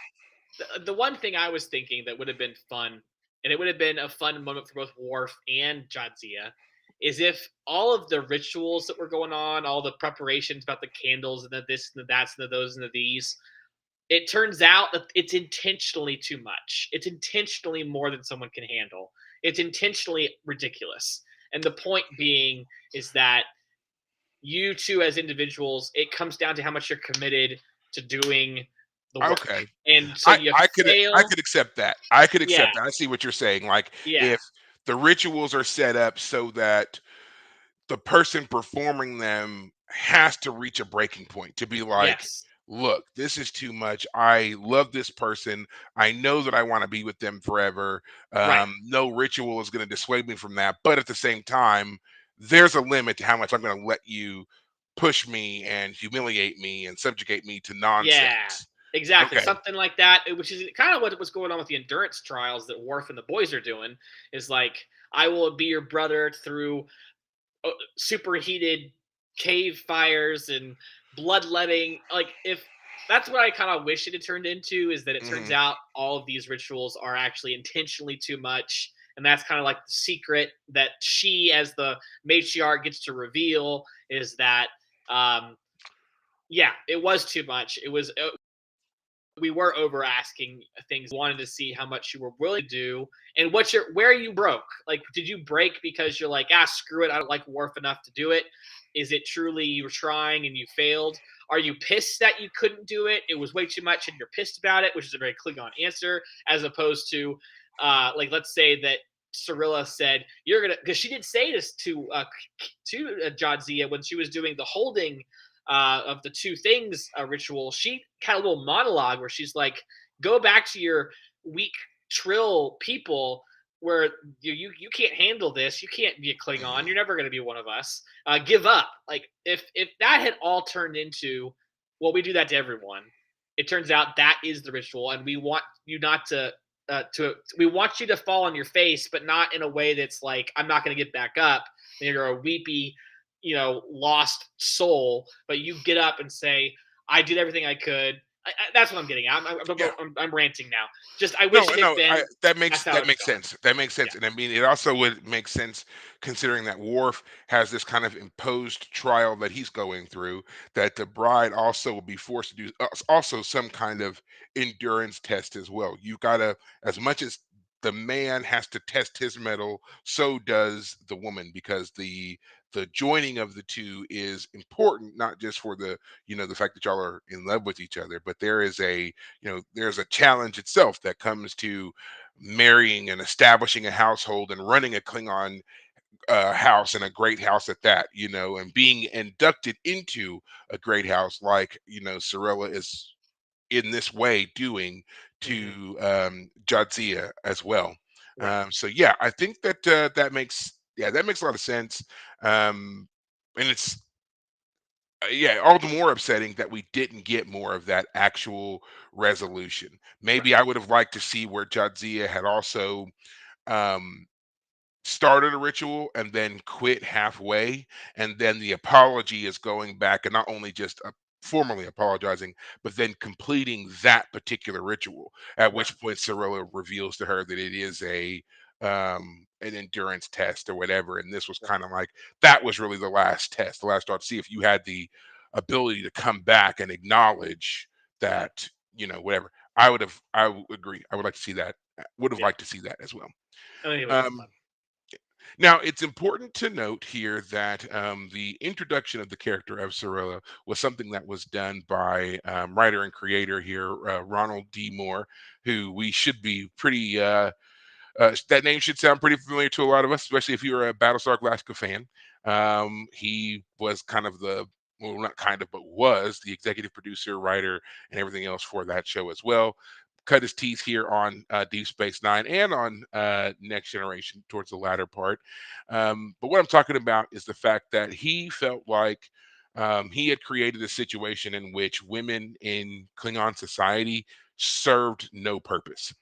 the one thing I was thinking that would have been fun, and it would have been a fun moment for both Worf and Jadzia, is if all of the rituals that were going on, all the preparations about the candles and the this and the that's and the those and the these, it turns out that it's intentionally too much. It's intentionally more than someone can handle. It's intentionally ridiculous. And the point being is that you two as individuals, it comes down to how much you're committed to doing the work. Okay. And so I you I could I fail. could accept that. I could Yeah, accept that. I see what you're saying. Like, yeah, if the rituals are set up so that the person performing them has to reach a breaking point to be like, yes, look, this is too much. I love this person. I know that I want to be with them forever. right. No ritual is going to dissuade me from that. But at the same time, there's a limit to how much I'm going to let you push me and humiliate me and subjugate me to Yeah, nonsense. exactly. Okay. Something like that, which is kind of what was going on with the endurance trials that Worf and the boys are doing. Is like, I will be your brother through superheated cave fires and bloodletting. Like, if that's what I kind of wish it had turned into, is that it turns Hmm. out all of these rituals are actually intentionally too much. And that's kind of like the secret that she, as the matriarch, gets to reveal, is that, um, yeah, it was too much. It was, we were over asking things. Wanted to see how much you were willing to do, and where you broke. Like, did you break because you're like, screw it, I don't like Worf enough to do it? Is it truly you were trying and you failed? Are you pissed that you couldn't do it? It was way too much and you're pissed about it, which is a very Klingon answer, as opposed to, like, let's say that Cirilla said you're gonna, because she did say this to Jadzia when she was doing the holding of the two things ritual. She had a little monologue where she's like, "Go back to your weak Trill people, where you can't handle this. You can't be a Klingon. You're never going to be one of us. Give up." Like, if that had all turned into, well, we do that to everyone. It turns out that is the ritual, and we want you not to. We want you to fall on your face, but not in a way that's like, I'm not going to get back up. And you're a weepy, lost soul, but you get up and say, I did everything I could. That's what I'm getting at. Yeah. I'm ranting now. Just I No, wish it had no, been that's how that it's makes gone. sense. That makes Yeah. sense, and I mean, it also would make sense considering that Worf has this kind of imposed trial that he's going through. That the bride also will be forced to do also some kind of endurance test as well. You gotta, as much as the man has to test his metal, so does the woman, because the joining of the two is important, not just for the the fact that y'all are in love with each other, but there is a there's a challenge itself that comes to marrying and establishing a household and running a Klingon house, and a great house at that, and being inducted into a great house like Sorella is in this way doing Hmm. to Jadzia as well. Right. So yeah, I think that that makes a lot of sense. And it's yeah, all the more upsetting that we didn't get more of that actual resolution. Maybe Right. I would have liked to see where Jadzia had also um, started a ritual and then quit halfway, and then the apology is going back and not only just formally apologizing, but then completing that particular ritual. At Right. which point, Cirilla reveals to her that it is an endurance test or whatever, and this was Right. kind of like that was really the last test, the last straw to see if you had the ability to come back and acknowledge that whatever. I would agree. I would like to see that. Would have Yeah. liked to see that as well. I think it would have been Um, fun. Now, it's important to note here that the introduction of the character of Sorella was something that was done by writer and creator here, Ronald D. Moore, who we should be pretty that name should sound pretty familiar to a lot of us, especially if you're a Battlestar Galactica fan. He was kind of well, not kind of, but was the executive producer, writer, and everything else for that show as well. Cut his teeth here on Deep Space Nine and on Next Generation towards the latter part. But what I'm talking about is the fact that he felt like he had created a situation in which women in Klingon society served no purpose,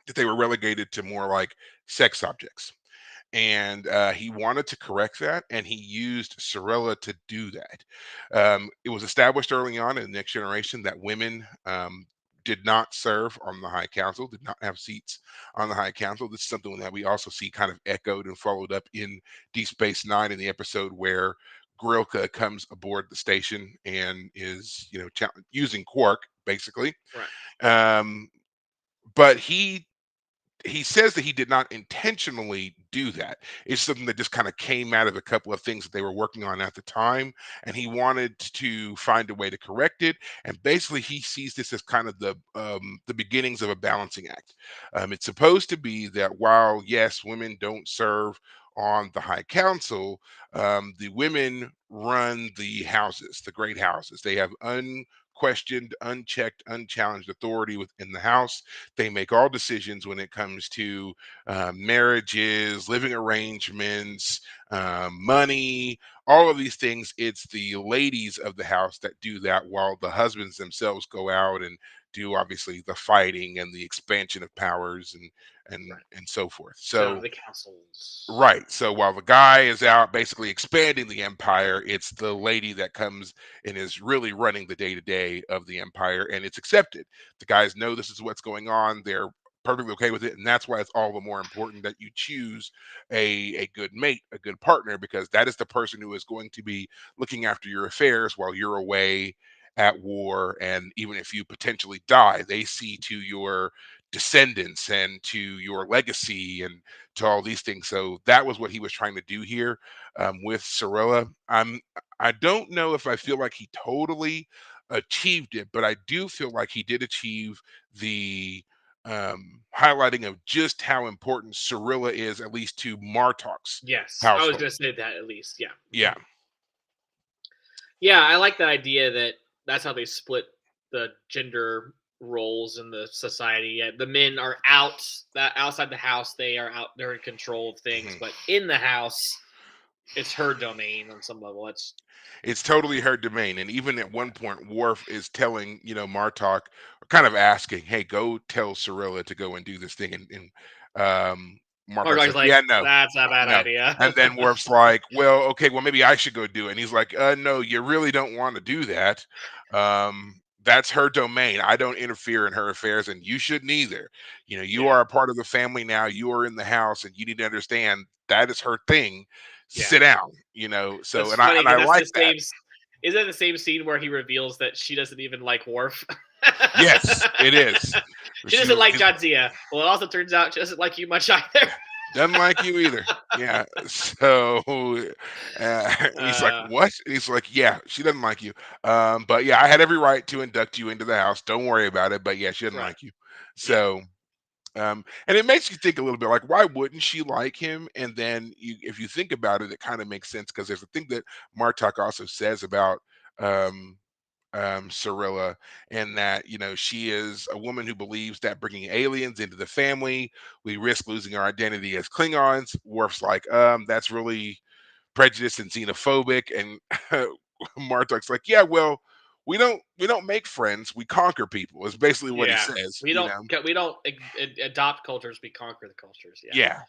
that they were relegated to more like sex objects. And he wanted to correct that, and he used Sorella to do that. It was established early on in the Next Generation that women did not serve on the High Council, did not have seats on the High Council. This is something that we also see kind of echoed and followed up in Deep Space Nine in the episode where Grilka comes aboard the station and is, using Quark basically. Right. Um, but he says that he did not intentionally do that. It's something that just kind of came out of a couple of things that they were working on at the time, and he wanted to find a way to correct it. And basically, he sees this as kind of the beginnings of a balancing act. It's supposed to be that while yes, women don't serve on the High Council, the women run the houses, the great houses. They have unquestioned, unchecked, unchallenged authority within the house. They make all decisions when it comes to marriages, living arrangements, money, all of these things. It's the ladies of the house that do that, while the husbands themselves go out and do obviously the fighting and the expansion of powers Right. and so forth. Sit on So the councils. right. So while the guy is out basically expanding the empire, it's the lady that comes and is really running the day to day of the empire, and it's accepted. The guys know this is what's going on. They're perfectly okay with it, and that's why it's all the more important that you choose a good mate, a good partner, because that is the person who is going to be looking after your affairs while you're away at war. And even if you potentially die, they see to your descendants and to your legacy and to all these things. So that was what he was trying to do here with Sorella. I don't know if I feel like he totally achieved it, but I do feel like he did achieve the highlighting of just how important Sorella is, at least to Martok's Yes, I was household. gonna say that at least. Yeah. Yeah. Mhm. Yeah, I like the idea that that's how they split the gender roles in the society. Yeah, the men are outside the house. They are out. They're in control of things, Mhm. but in the house, it's her domain on some level. It's It's totally her domain. And even at one point, Worf is telling, Martok, kind of asking, hey, go tell Cirilla to go and do this thing. And Martok's Murdoch's like, like, "Yeah, no, that's a bad no." idea. And then Worf's like, "Well, okay, well, maybe I should go do it." And he's like, No, you really don't want to do that. That's her domain. I don't interfere in her affairs, and you shouldn't either. You Yeah, are a part of the family now. You are in the house, and you need to understand that is her thing. yeah. Sit down, So, That's and I funny and because I that's like the that. same. Is that the same scene where he reveals that she doesn't even like Worf? Yes, it is. She She doesn't like is Jadzia. Well, it also turns out she doesn't like you much either. doesn't like you either. Yeah. So he's like, uh, "What?" He's like, "Yeah, she doesn't like you. But yeah, I had every right to induct you into the house. Don't worry about it. But yeah, she doesn't right. like you." Yeah. So and it makes you think a little bit like, why wouldn't she like him? And then if you think about it, it kind of makes sense because there's a thing that Martok also says about um, Cirilla, and that she is a woman who believes that bringing aliens into the family, we risk losing our identity as Klingons. Worf's like, that's really prejudiced and xenophobic, and Martok's like, yeah, well, we don't make friends, we conquer people. Is basically what he Yeah. says. We don't adopt cultures. We conquer the cultures. Yeah. Yeah.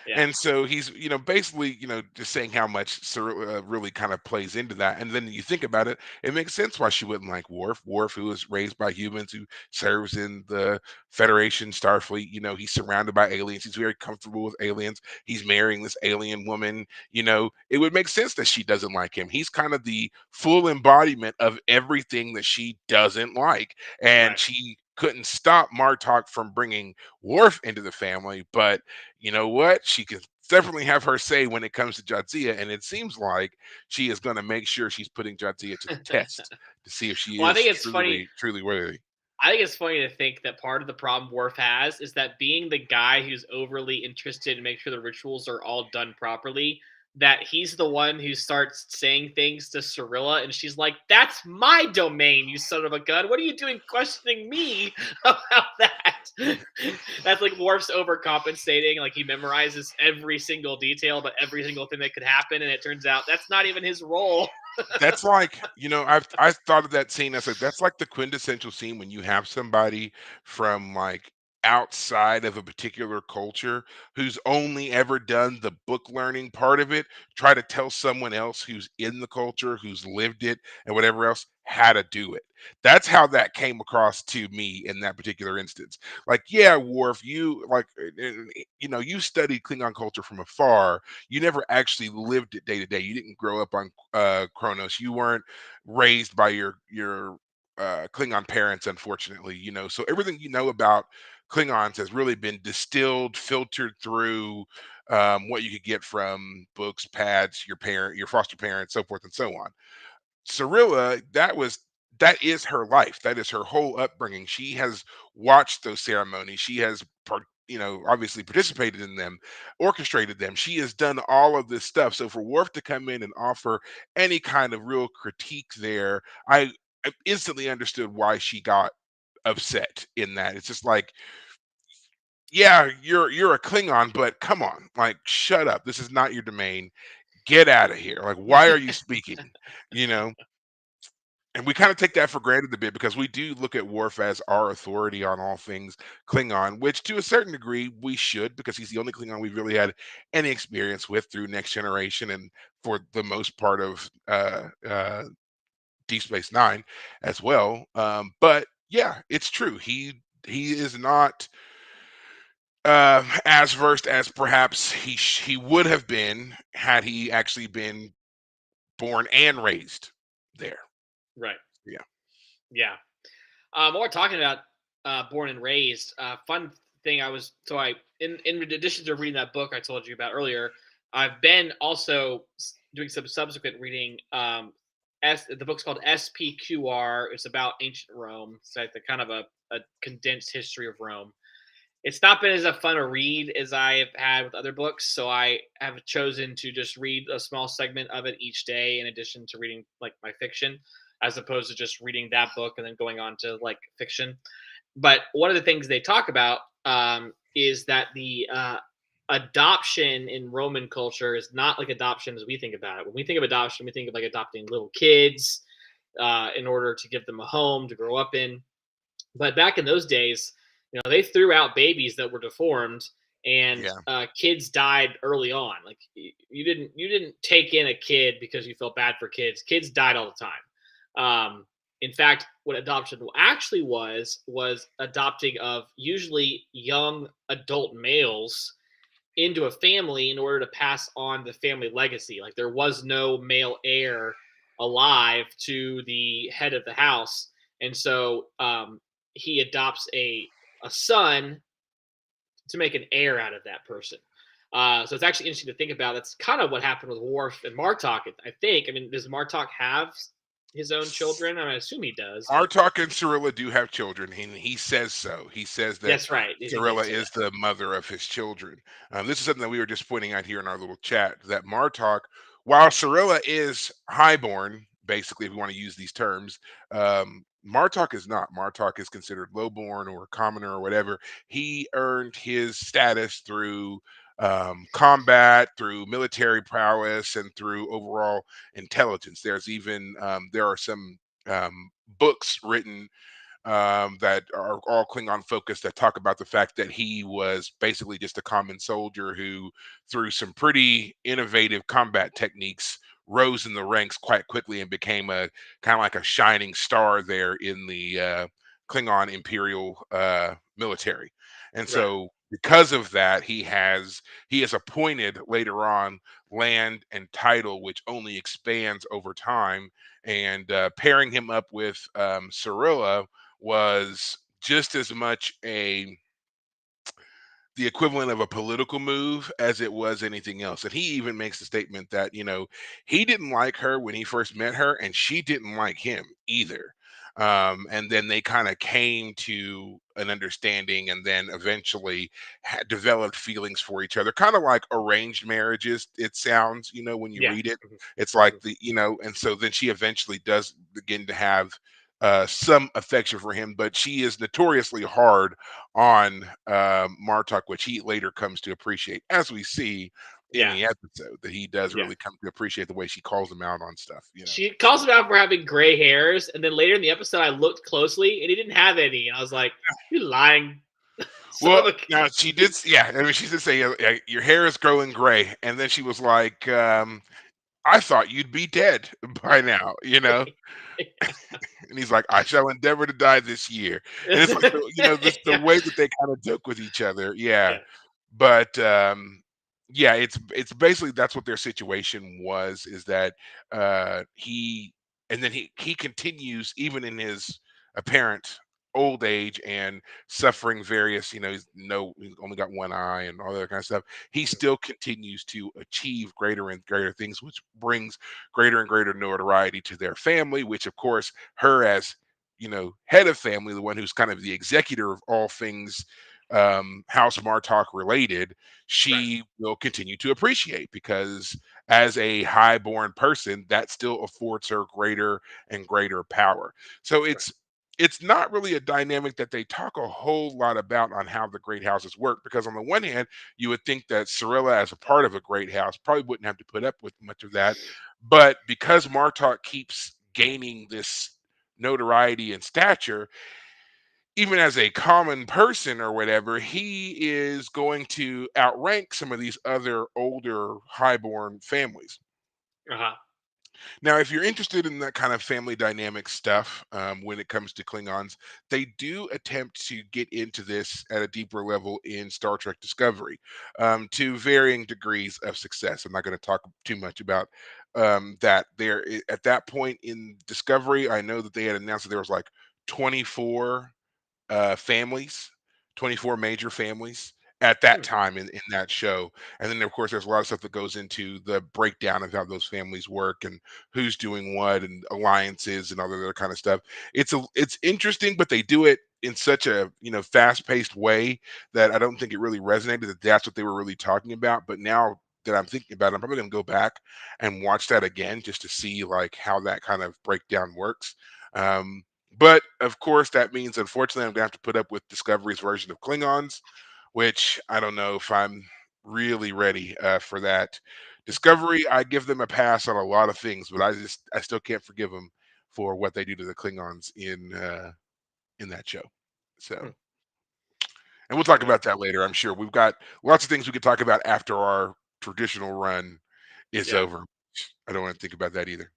Yeah. And so he's, basically, just saying how much really kind of plays into that. And then you think about it, it makes sense why she wouldn't like Worf. Worf, who was raised by humans, who serves in the Federation Starfleet. He's surrounded by aliens. He's very comfortable with aliens. He's marrying this alien woman. It would make sense that she doesn't like him. He's kind of the full embodiment of everything that she doesn't like. And Right. she couldn't stop Martok from bringing Worf into the family, but you know what? She can definitely have her say when it comes to Jadzia, and it seems like she is going to make sure she's putting Jadzia to the test to see if she Well, I is think it's funny. truly worthy. I think it's funny to think that part of the problem Worf has is that being the guy who's overly interested in making sure the rituals are all done properly, that he's the one who starts saying things to Cirilla, and she's like, "That's my domain, you son of a gun. What are you doing questioning me about that?" That's like Worf's overcompensating. Like he memorizes every single detail about every single thing that could happen, and it turns out that's not even his role. That's like, I've thought of that scene as like that's like the quintessential scene when you have somebody from like outside of a particular culture who's only ever done the book learning part of it, try to tell someone else who's in the culture, who's lived it and whatever else, how to do it. That's how that came across to me in that particular instance. Like, yeah, Worf, you like you studied Klingon culture from afar. You never actually lived it day to day. You didn't grow up on Kronos. You weren't raised by your Klingon parents, unfortunately. So everything you know about Klingons has really been distilled, filtered through what you could get from books, pads, your foster parents, so forth and so on. Cirilla, that is her life. That is her whole upbringing. She has watched those ceremonies. She has obviously participated in them, orchestrated them. She has done all of this stuff. So for Worf to come in and offer any kind of real critique there, I instantly understood why she got upset in that. It's just like, yeah, you're a Klingon, but come on, like shut up. This is not your domain. Get out of here. Like, why are you speaking? You know? And we kind of take that for granted a bit because we do look at Worf as our authority on all things Klingon, which to a certain degree we should because he's the only Klingon we've really had any experience with through Next Generation and for the most part of Deep Space Nine as well. But yeah, it's true. He is not as versed as perhaps he would have been had he actually been born and raised there. Right. Yeah. Yeah. While we're talking about born and raised, fun thing in addition to reading that book I told you about earlier, I've been also doing some subsequent reading. The book's called SPQR. It's about ancient Rome. It's like the kind of a condensed history of Rome. It's not been as a fun a read as I have had with other books, so I have chosen to just read a small segment of it each day, in addition to reading like my fiction, as opposed to just reading that book and then going on to like fiction. But one of the things they talk about is that the adoption in Roman culture is not like adoption as we think about it. When we think of adoption, we think of like adopting little kids in order to give them a home to grow up in. But back in those days, they threw out babies that were deformed and Yeah. kids died early on. Like you didn't take in a kid because you felt bad for kids. Kids died all the time. In fact, what adoption actually was adopting of usually young adult males into a family in order to pass on the family legacy. Like there was no male heir alive to the head of the house, and so he adopts a son to make an heir out of that person. So it's actually interesting to think about. That's kind of what happened with Worf and Martok. I think. I mean, does Martok have his own children? I assume he does, but Artok and Cirilla do have children, and he says so. He says that that's right. He did Cirilla say that. is the mother of his children. This is something that we were just pointing out here in our little chat that Martok, while Cirilla is highborn, basically, if we want to use these terms, Martok is not. Martok is considered lowborn or commoner or whatever. He earned his status through combat, through military prowess, and through overall intelligence. There are some books written that are all Klingon focused that talk about the fact that he was basically just a common soldier who, through some pretty innovative combat techniques, rose in the ranks quite quickly and became a kind of like a shining star there in the Klingon Imperial military. And Right, so, because of that, he is appointed later on land and title, which only expands over time. And pairing him up with Cirilla was just as much a the equivalent of a political move as it was anything else. And he even makes the statement that, he didn't like her when he first met her, and she didn't like him either. And then they kind of came to an understanding and then eventually developed feelings for each other, kind of like arranged marriages. It sounds, when you yeah. read it, Mhm. it's like Mhm. and so then she eventually does begin to have some affection for him, but she is notoriously hard on Martok, which he later comes to appreciate, as we see in Yeah, the episode, that he does yeah. really come to appreciate the way she calls him out on stuff. She So calls him out for having gray hairs, and then later in the episode, I looked closely, and he didn't have any, and I was like, "You lying son well, of a." now she did, yeah. I mean, she did say, your hair is growing gray," and then she was like, "I thought you'd be dead by now." And he's like, "I shall endeavor to die this year." And it's like the Yeah, way that they kind of joke with each other, yeah. yeah, But yeah, it's basically that's what their situation was, is that he and then he continues even in his apparent old age and suffering various, he's only got one eye and all that kind of stuff. He mhm, still continues to achieve greater and greater things, which brings greater and greater notoriety to their family, which of course her as head of family, the one who's kind of the executor of all things House Martok related, right, she will continue to appreciate, because as a highborn person, that still affords her greater and greater power. So right, it's not really a dynamic that they talk a whole lot about on how the great houses work, because on the one hand, you would think that Cirilla, as a part of a great house, probably wouldn't have to put up with much of that. But because Martok keeps gaining this notoriety and stature, even as a common person or whatever, he is going to outrank some of these other older highborn families. uh-huh, Now, if you're interested in that kind of family dynamic stuff, when it comes to Klingons, they do attempt to get into this at a deeper level in Star Trek Discovery, to varying degrees of success. I'm not going to talk too much about that. At that point in Discovery, I know that they had announced that there was like 24 families, 24 major families at that hmm, time in that show. And then, of course, there's a lot of stuff that goes into the breakdown of how those families work and who's doing what and alliances and all that other kind of stuff. It's interesting, but they do it in such a fast-paced way that I don't think it really resonated that that's what they were really talking about. But now that I'm thinking about it, I'm probably gonna go back and watch that again just to see like how that kind of breakdown works. But of course, that means unfortunately I'm gonna have to put up with Discovery's version of Klingons, which I don't know if I'm really ready for that. Discovery, I give them a pass on a lot of things, but I still can't forgive them for what they do to the Klingons in that show. So hmm. And we'll talk Okay. about that later, I'm sure. We've got lots of things we could talk about after our traditional run is Yeah. over. I don't want to think about that either.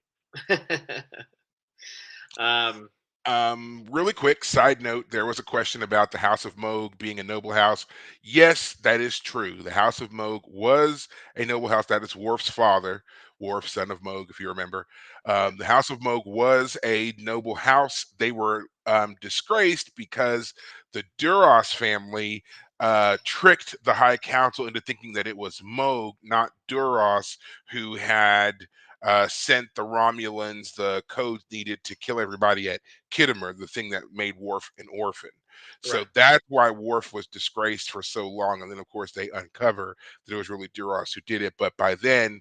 um, Really quick side note, there was a question about the House of Moog being a noble house. Yes, that is true. The House of Moog was a noble house. That is Worf's father, Worf, son of Moog, if you remember. yeah. The House of Moog was a noble house. They were disgraced because the Duras family tricked the High Council into thinking that it was Moog, not Duras, who had sent the Romulans the codes needed to kill everybody at Kittimer, the thing that made Worf an orphan. So Right. that's why Worf was disgraced for so long. And then, of course, they uncover that it was really Duras who did it. But by then,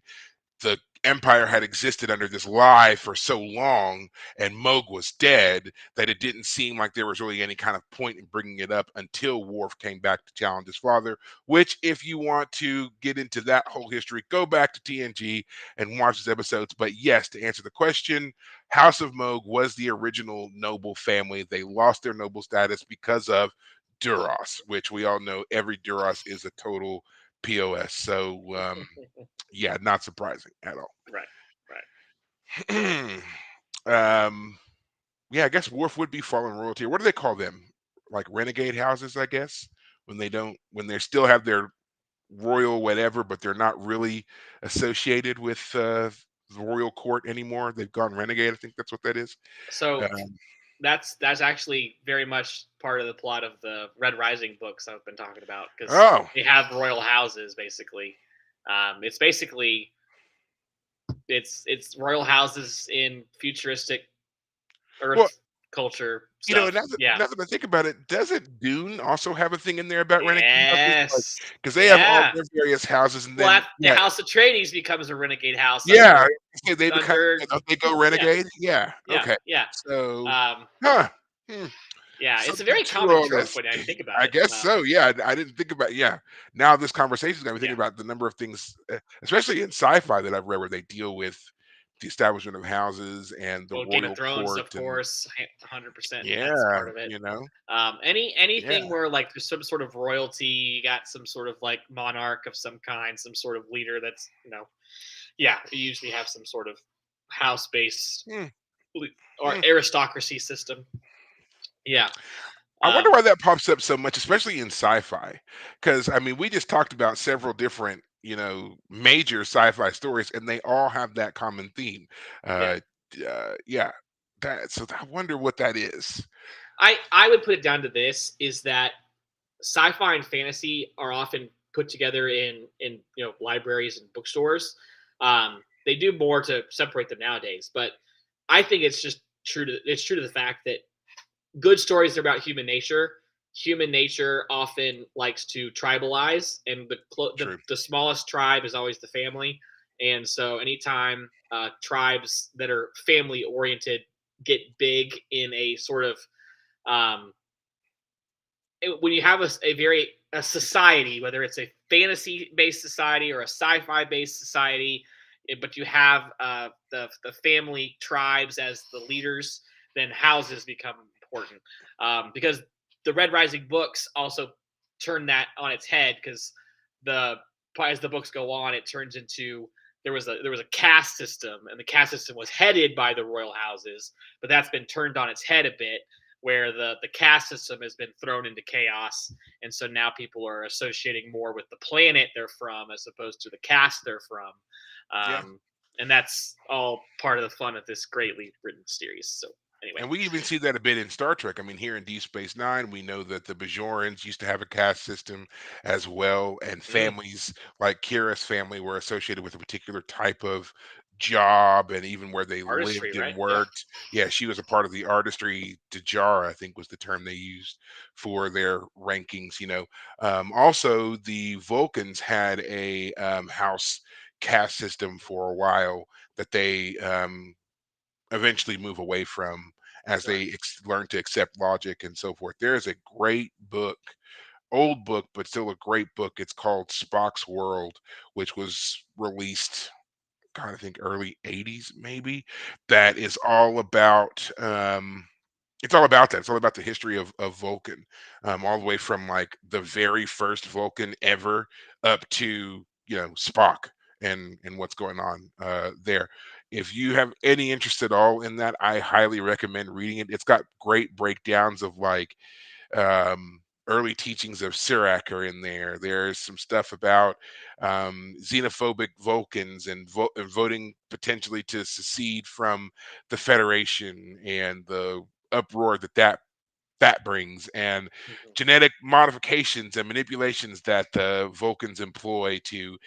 the empire had existed under this lie for so long and Moog was dead that it didn't seem like there was really any kind of point in bringing it up until Worf came back to challenge his father, which if you want to get into that whole history, go back to TNG and watch those episodes. But yes, to answer the question, House of Moog was the original noble family. They lost their noble status because of Duras, which we all know every Duras is a total POS. So yeah, not surprising at all. Right. Right. um, yeah, I guess Worf would be fallen royalty. What do they call them? Like renegade houses, I guess, when they don't, when they still have their royal whatever, but they're not really associated with the royal court anymore. They've gone renegade. I think that's what that is. So Um, that's actually very much part of the plot of the Red Rising books I've been talking about because oh, they have royal houses basically. It's basically it's royal houses in futuristic well, Earth culture you know, stuff. Yeah. now that I think about it, doesn't Dune also have a thing in there about renegade houses? Like, Yes. because they have all Yeah. their various houses, and Well, then the yeah, House of Atreides becomes a renegade house yeah, so they become under don't they go yeah, renegade? Yeah, yeah, okay. yeah. So, Um, huh, hmm, yeah, it's a something very to common all trope this. when I think about I it. guess so, yeah, I didn't think about yeah. Now this conversation's got me Yeah. thinking about the number of things, especially in sci-fi that I've read where they deal with the establishment of houses and the Well, Game of royal Thrones, court of and course, 100%. That's yeah, part of it. you know? Yeah, Anything where like there's some sort of royalty, you got some sort of like monarch of some kind, some sort of leader that's yeah, you usually have some sort of house based hmm, or hmm. aristocracy system. Yeah. I wonder Um, why that pops up so much, especially in sci-fi. Because I mean, we just talked about several different, major sci-fi stories, and they all have that common theme. yeah. Uh, yeah, that. So I wonder what that is. I would put it down to this is that sci-fi and fantasy are often put together in libraries and bookstores. They do more to separate them nowadays, but I think it's true to the fact that good stories are about human nature. Human nature often likes to tribalize, and True. the smallest tribe is always the family. And so, anytime tribes that are family oriented get big in a sort of um, when you have a society, whether it's a fantasy based society or a sci-fi based society, but you have the family tribes as the leaders, then houses become important because the Red Rising books also turn that on its head because the as the books go on, it turns into there was a caste system, and the caste system was headed by the royal houses, but that's been turned on its head a bit where the caste system has been thrown into chaos, and so now people are associating more with the planet they're from as opposed to the caste they're from, Yeah. and that's all part of the fun of this greatly written series. So anyway, And we even see that a bit in Star Trek. I mean, here in Deep Space Nine, we know that the Bajorans used to have a caste system as well, and mm, families like Kira's family were associated with a particular type of job, and even where they artistry, lived right? and Yeah, worked. Yeah, she was a part of the artistry. Dajara, I think, was the term they used for their rankings. Also the Vulcans had a house caste system for a while that they eventually move away from as right. they learn to accept logic and so forth. There is a great book, old book, but still a great book. It's called Spock's World, which was released, God, I think early 80s, maybe, that is all about It's all about that. It's all about the history of Vulcan, all the way from like the very first Vulcan ever up to Spock and what's going on there. If you have any interest at all in that, I highly recommend reading it. It's got great breakdowns of like early teachings of Sirac are in there. There's some stuff about xenophobic Vulcans and voting potentially to secede from the Federation and the uproar that brings, and Mhm. genetic modifications and manipulations that the Vulcans employ to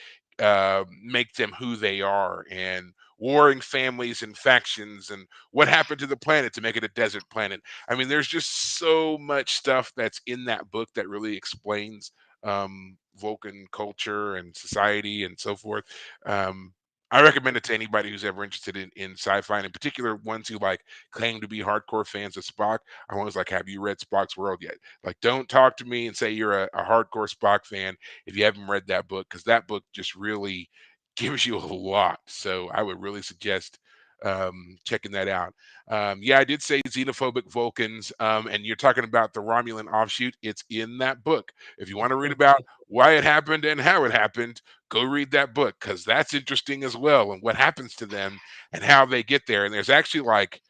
make them who they are, and warring families and factions, and what happened to the planet to make it a desert planet. I mean, there's just so much stuff that's in that book that really explains Vulcan culture and society and so forth. Um, I recommend it to anybody who's ever interested in sci-fi, and in particular ones who like claim to be hardcore fans of Spock. I'm always like, have you read Spock's World yet? Like, don't talk to me and say you're a hardcore Spock fan if you haven't read that book, because that book just really gives you a lot. So I would really suggest checking that out. Yeah, I did say xenophobic Vulcans, and you're talking about the Romulan offshoot. It's in that book. If you want to read about why it happened and how it happened, go read that book, because that's interesting as well, and what happens to them and how they get there. And there's actually like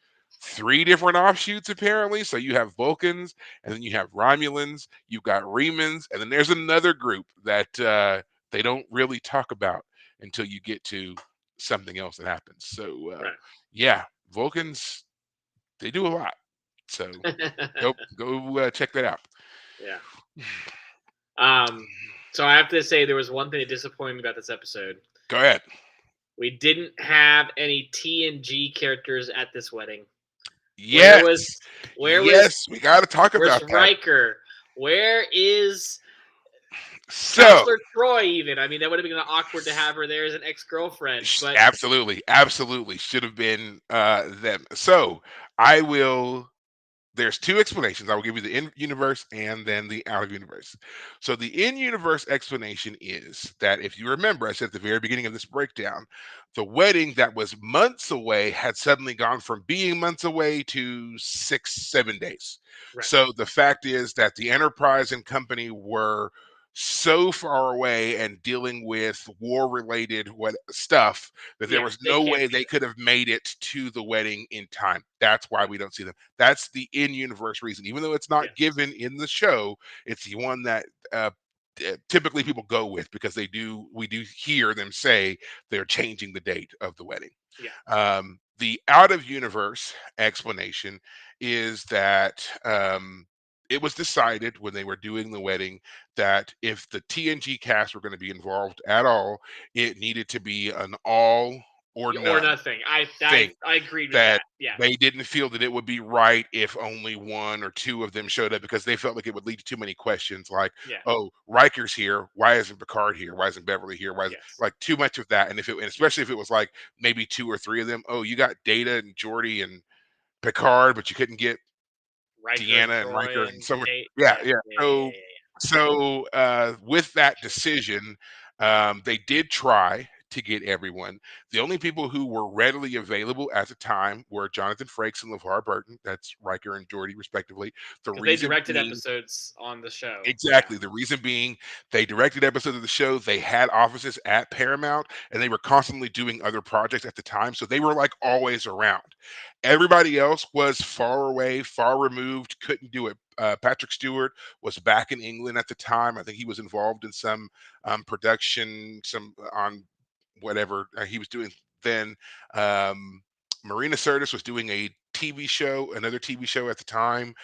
three different offshoots apparently. So you have Vulcans, and then you have Romulans, you've got Remans, and then there's another group that they don't really talk about until you get to something else that happens. So yeah, Vulcans, they do a lot. So Right. go check that out. Yeah. Um, so I have to say there was one thing that disappointed me about this episode. Go ahead. We didn't have any TNG characters at this wedding. Where Yes, was where was yes, we got to talk where's about that. Riker? Where is So Counselor Troy even? I mean, that would have been awkward to have her there as an ex-girlfriend, but absolutely, absolutely should have been them. So I will there's two explanations. I will give you the in-universe and then the out-of-universe. So the in-universe explanation is that if you remember, I said at the very beginning of this breakdown, the wedding that was months away had suddenly gone from being months away to 6, 7 days. right. So the fact is that the Enterprise and company were so far away and dealing with war-related what stuff that there Yeah, was they no can't way be they there. could have made it to the wedding in time. That's why Right. we don't see them. That's the in-universe reason. Even though it's not Yes. given in the show, it's the one that typically people go with, because we do hear them say they're changing the date of the wedding. Yeah. The out of universe explanation is that it was decided when they were doing the wedding that if the TNG cast were going to be involved at all, it needed to be an all or Or none nothing. I thing. I I agreed with That that. Yeah. they didn't feel that it would be right if only one or two of them showed up, because they felt like it would lead to too many questions like, Yeah. oh, Riker's here, why isn't Picard here, why isn't Beverly here, why is Yes. like too much of that. And especially if it was like maybe two or three of them, oh, you got Data and Geordi and Picard, but you couldn't get Riker and Deanna and Riker Troy and and so much. Kate. Yeah, Yeah. yeah. Yeah. Yeah. So Yeah. Yeah. with that decision, they did try to get everyone. The only people who were readily available at the time were Jonathan Frakes and LeVar Burton. That's Riker and Geordi, respectively. The Because they reason directed being, episodes on the show. Yeah. exactly. The reason being, they directed episodes of the show. They had offices at Paramount, and they were constantly doing other projects at the time. So they were like always around. Everybody else was far away, far removed, couldn't do it. Patrick Stewart was back in England at the time. I think he was involved in some production, some on whatever he was doing then. Marina Sirtis was doing a TV show, another TV show at the time.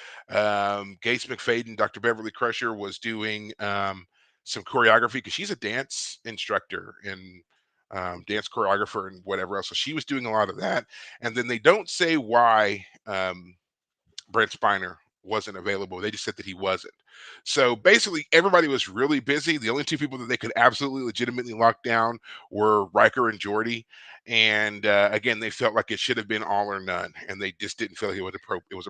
Gates McFadden, Dr. Beverly Crusher was doing some choreography, because she's a dance instructor and dance choreographer and whatever else. So she was doing a lot of that. And then they don't say why Brent Spiner wasn't available. They just said that he wasn't. So basically, everybody was really busy. The only two people that they could absolutely legitimately lock down were Riker and Geordi. And again, they felt like it should have been all or none, and they just didn't feel like it was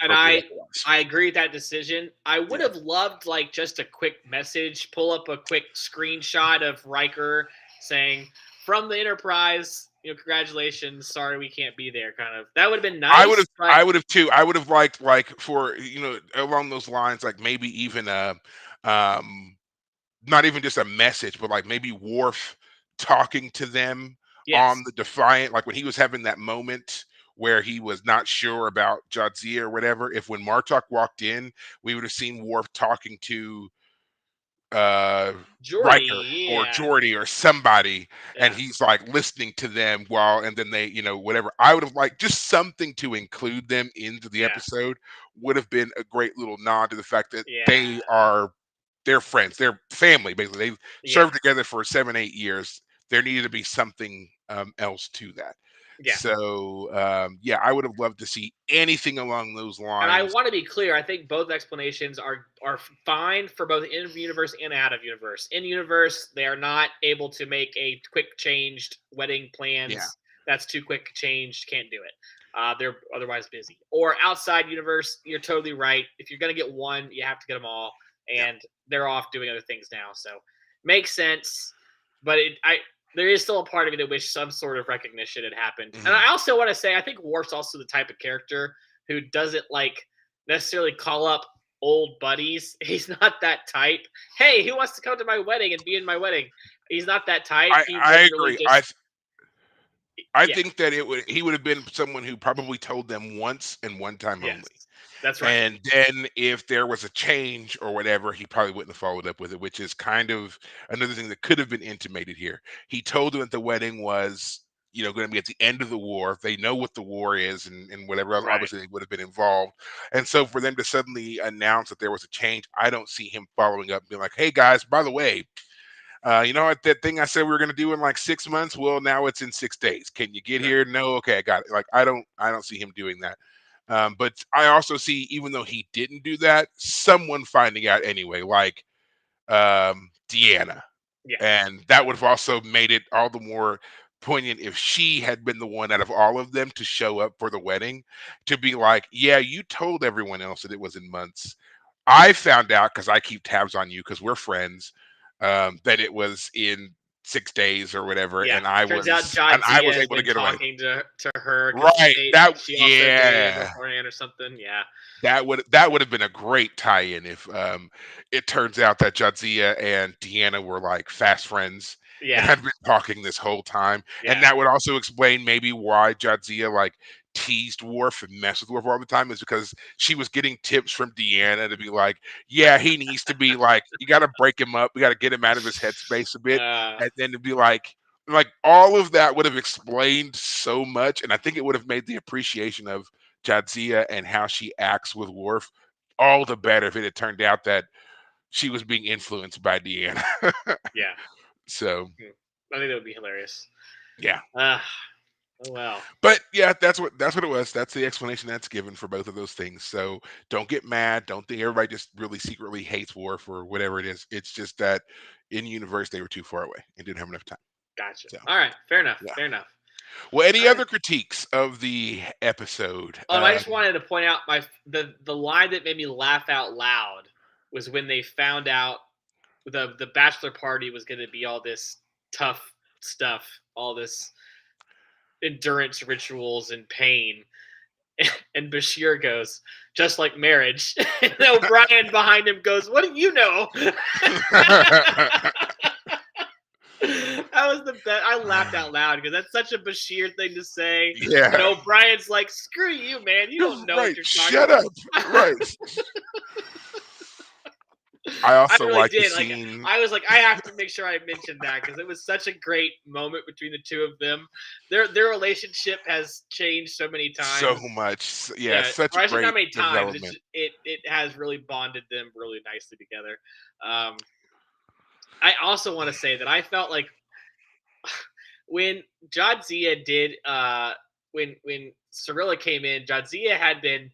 And appropriate otherwise. I agree with that decision. I would Yeah. have loved like just a quick message, pull up a quick screenshot of Riker saying from the Enterprise, congratulations, sorry we can't be there, kind of. That would have been I would have nice, but I would have too. I would have liked, like, for, along those lines, like, maybe even um not even just a message, but, like, maybe Worf talking to them on the yes, Defiant, like, when he was having that moment where he was not sure about Jadzia or whatever, if when Martok walked in, we would have seen Worf talking to uh Riker Jordy, or yeah, Geordi or somebody, and yeah, he's like listening to them while, and then they, whatever. I would have liked just something to include them into the yeah, episode. Would have been a great little nod to the fact that yeah, they're friends, they're family, basically. They've yeah, served together for 7-8 years. There needed to be something else to that. yeah. So yeah, I would have loved to see anything along those And I lines. want to be clear. I think both explanations are fine for both in universe and out of universe. In universe, they are not able to make a quick changed wedding Yeah, plans. That's too quick changed. Can't do it. They're otherwise busy. Or outside universe, you're totally right. If you're gonna get one, you have to get them all, yeah. and they're off doing other things now. So makes sense. But I there is still a part of me that wish some sort of recognition had happened. And I Mhm. also want to say I think Worf's also the type of character who doesn't like necessarily call up old buddies. He's not that type. Hey, who wants to come to my wedding and be in my wedding? He's not that type. I He I literally agree. I just I yeah, think that he would have been someone who probably told them once and one time yes. only. That's right. And then if there was a change or whatever, he probably wouldn't have followed up with it, which is kind of another thing that could have been intimated here. He told them that the wedding was, going to be at the end of the war. They know what the war is, and whatever else, Right. obviously they would have been involved. And so for them to suddenly announce that there was a change, I don't see him following up and being like, hey guys, by the way, you know what, that thing I said we were going to do in like 6 months, well, now it's in 6 days. Can you get Right. here? No. Okay, I got it. Like, I don't see him doing that. But I also see, even though he didn't do that, someone finding out anyway, like Deanna. Yeah. And that would have also made it all the more poignant if she had been the one out of all of them to show up for the wedding, to be like, yeah, you told everyone else that it was in months. I found out because I keep tabs on you because we're friends, that it was in 6 days or whatever, Yeah. and I Turns out was and I Jadzia was has able to been get away. talking to her because Right. she also dated beforehand or something. Yeah. That would have been a great tie-in if it turns out that Jadzia and Deanna were like fast friends and Yeah. had been talking this whole time. And Yeah. that would also explain maybe why Jadzia like teased Worf and messed with Worf all the time, is because she was getting tips from Deanna to be like, yeah, he needs to be like, you gotta break him up, we gotta get him out of his headspace a bit. Uh, And then to be like all of that would have explained so much. And I think it would have made the appreciation of Jadzia and how she acts with Worf all the better if it had turned out that she was being influenced by Deanna. yeah. So Hmm. I think that would be hilarious. yeah. Uh, oh well. But yeah, that's what it was. That's the explanation that's given for both of those things. So don't get mad. Don't think everybody just really secretly hates Worf or whatever it is. It's just that in universe they were too far away and didn't have enough time. Gotcha. So All right. Fair enough. yeah. Fair enough. Well, any All right. other critiques of the episode? I just wanted to point out the line that made me laugh out loud was when they found out the bachelor party was going to be all this tough stuff, all this endurance rituals and pain. And Bashir goes, just like marriage. And O'Brien behind him goes, what do you know? That was the best. I laughed out loud because that's such a Bashir thing to say. And Yeah. O'Brien's like, screw you, man. You don't know what Right. you're talking Shut about. up. Right. I I also really like the did. Like, scene I was like, I have to make sure I mentioned that because it was such a great moment between the two of them. Their relationship has changed so many so times. much. Yeah, Yeah, such or a I should not great many times. development. It has really bonded them really nicely together. Um, I also want to say that I felt like when Jadzia did when Cirilla came in, Jadzia had been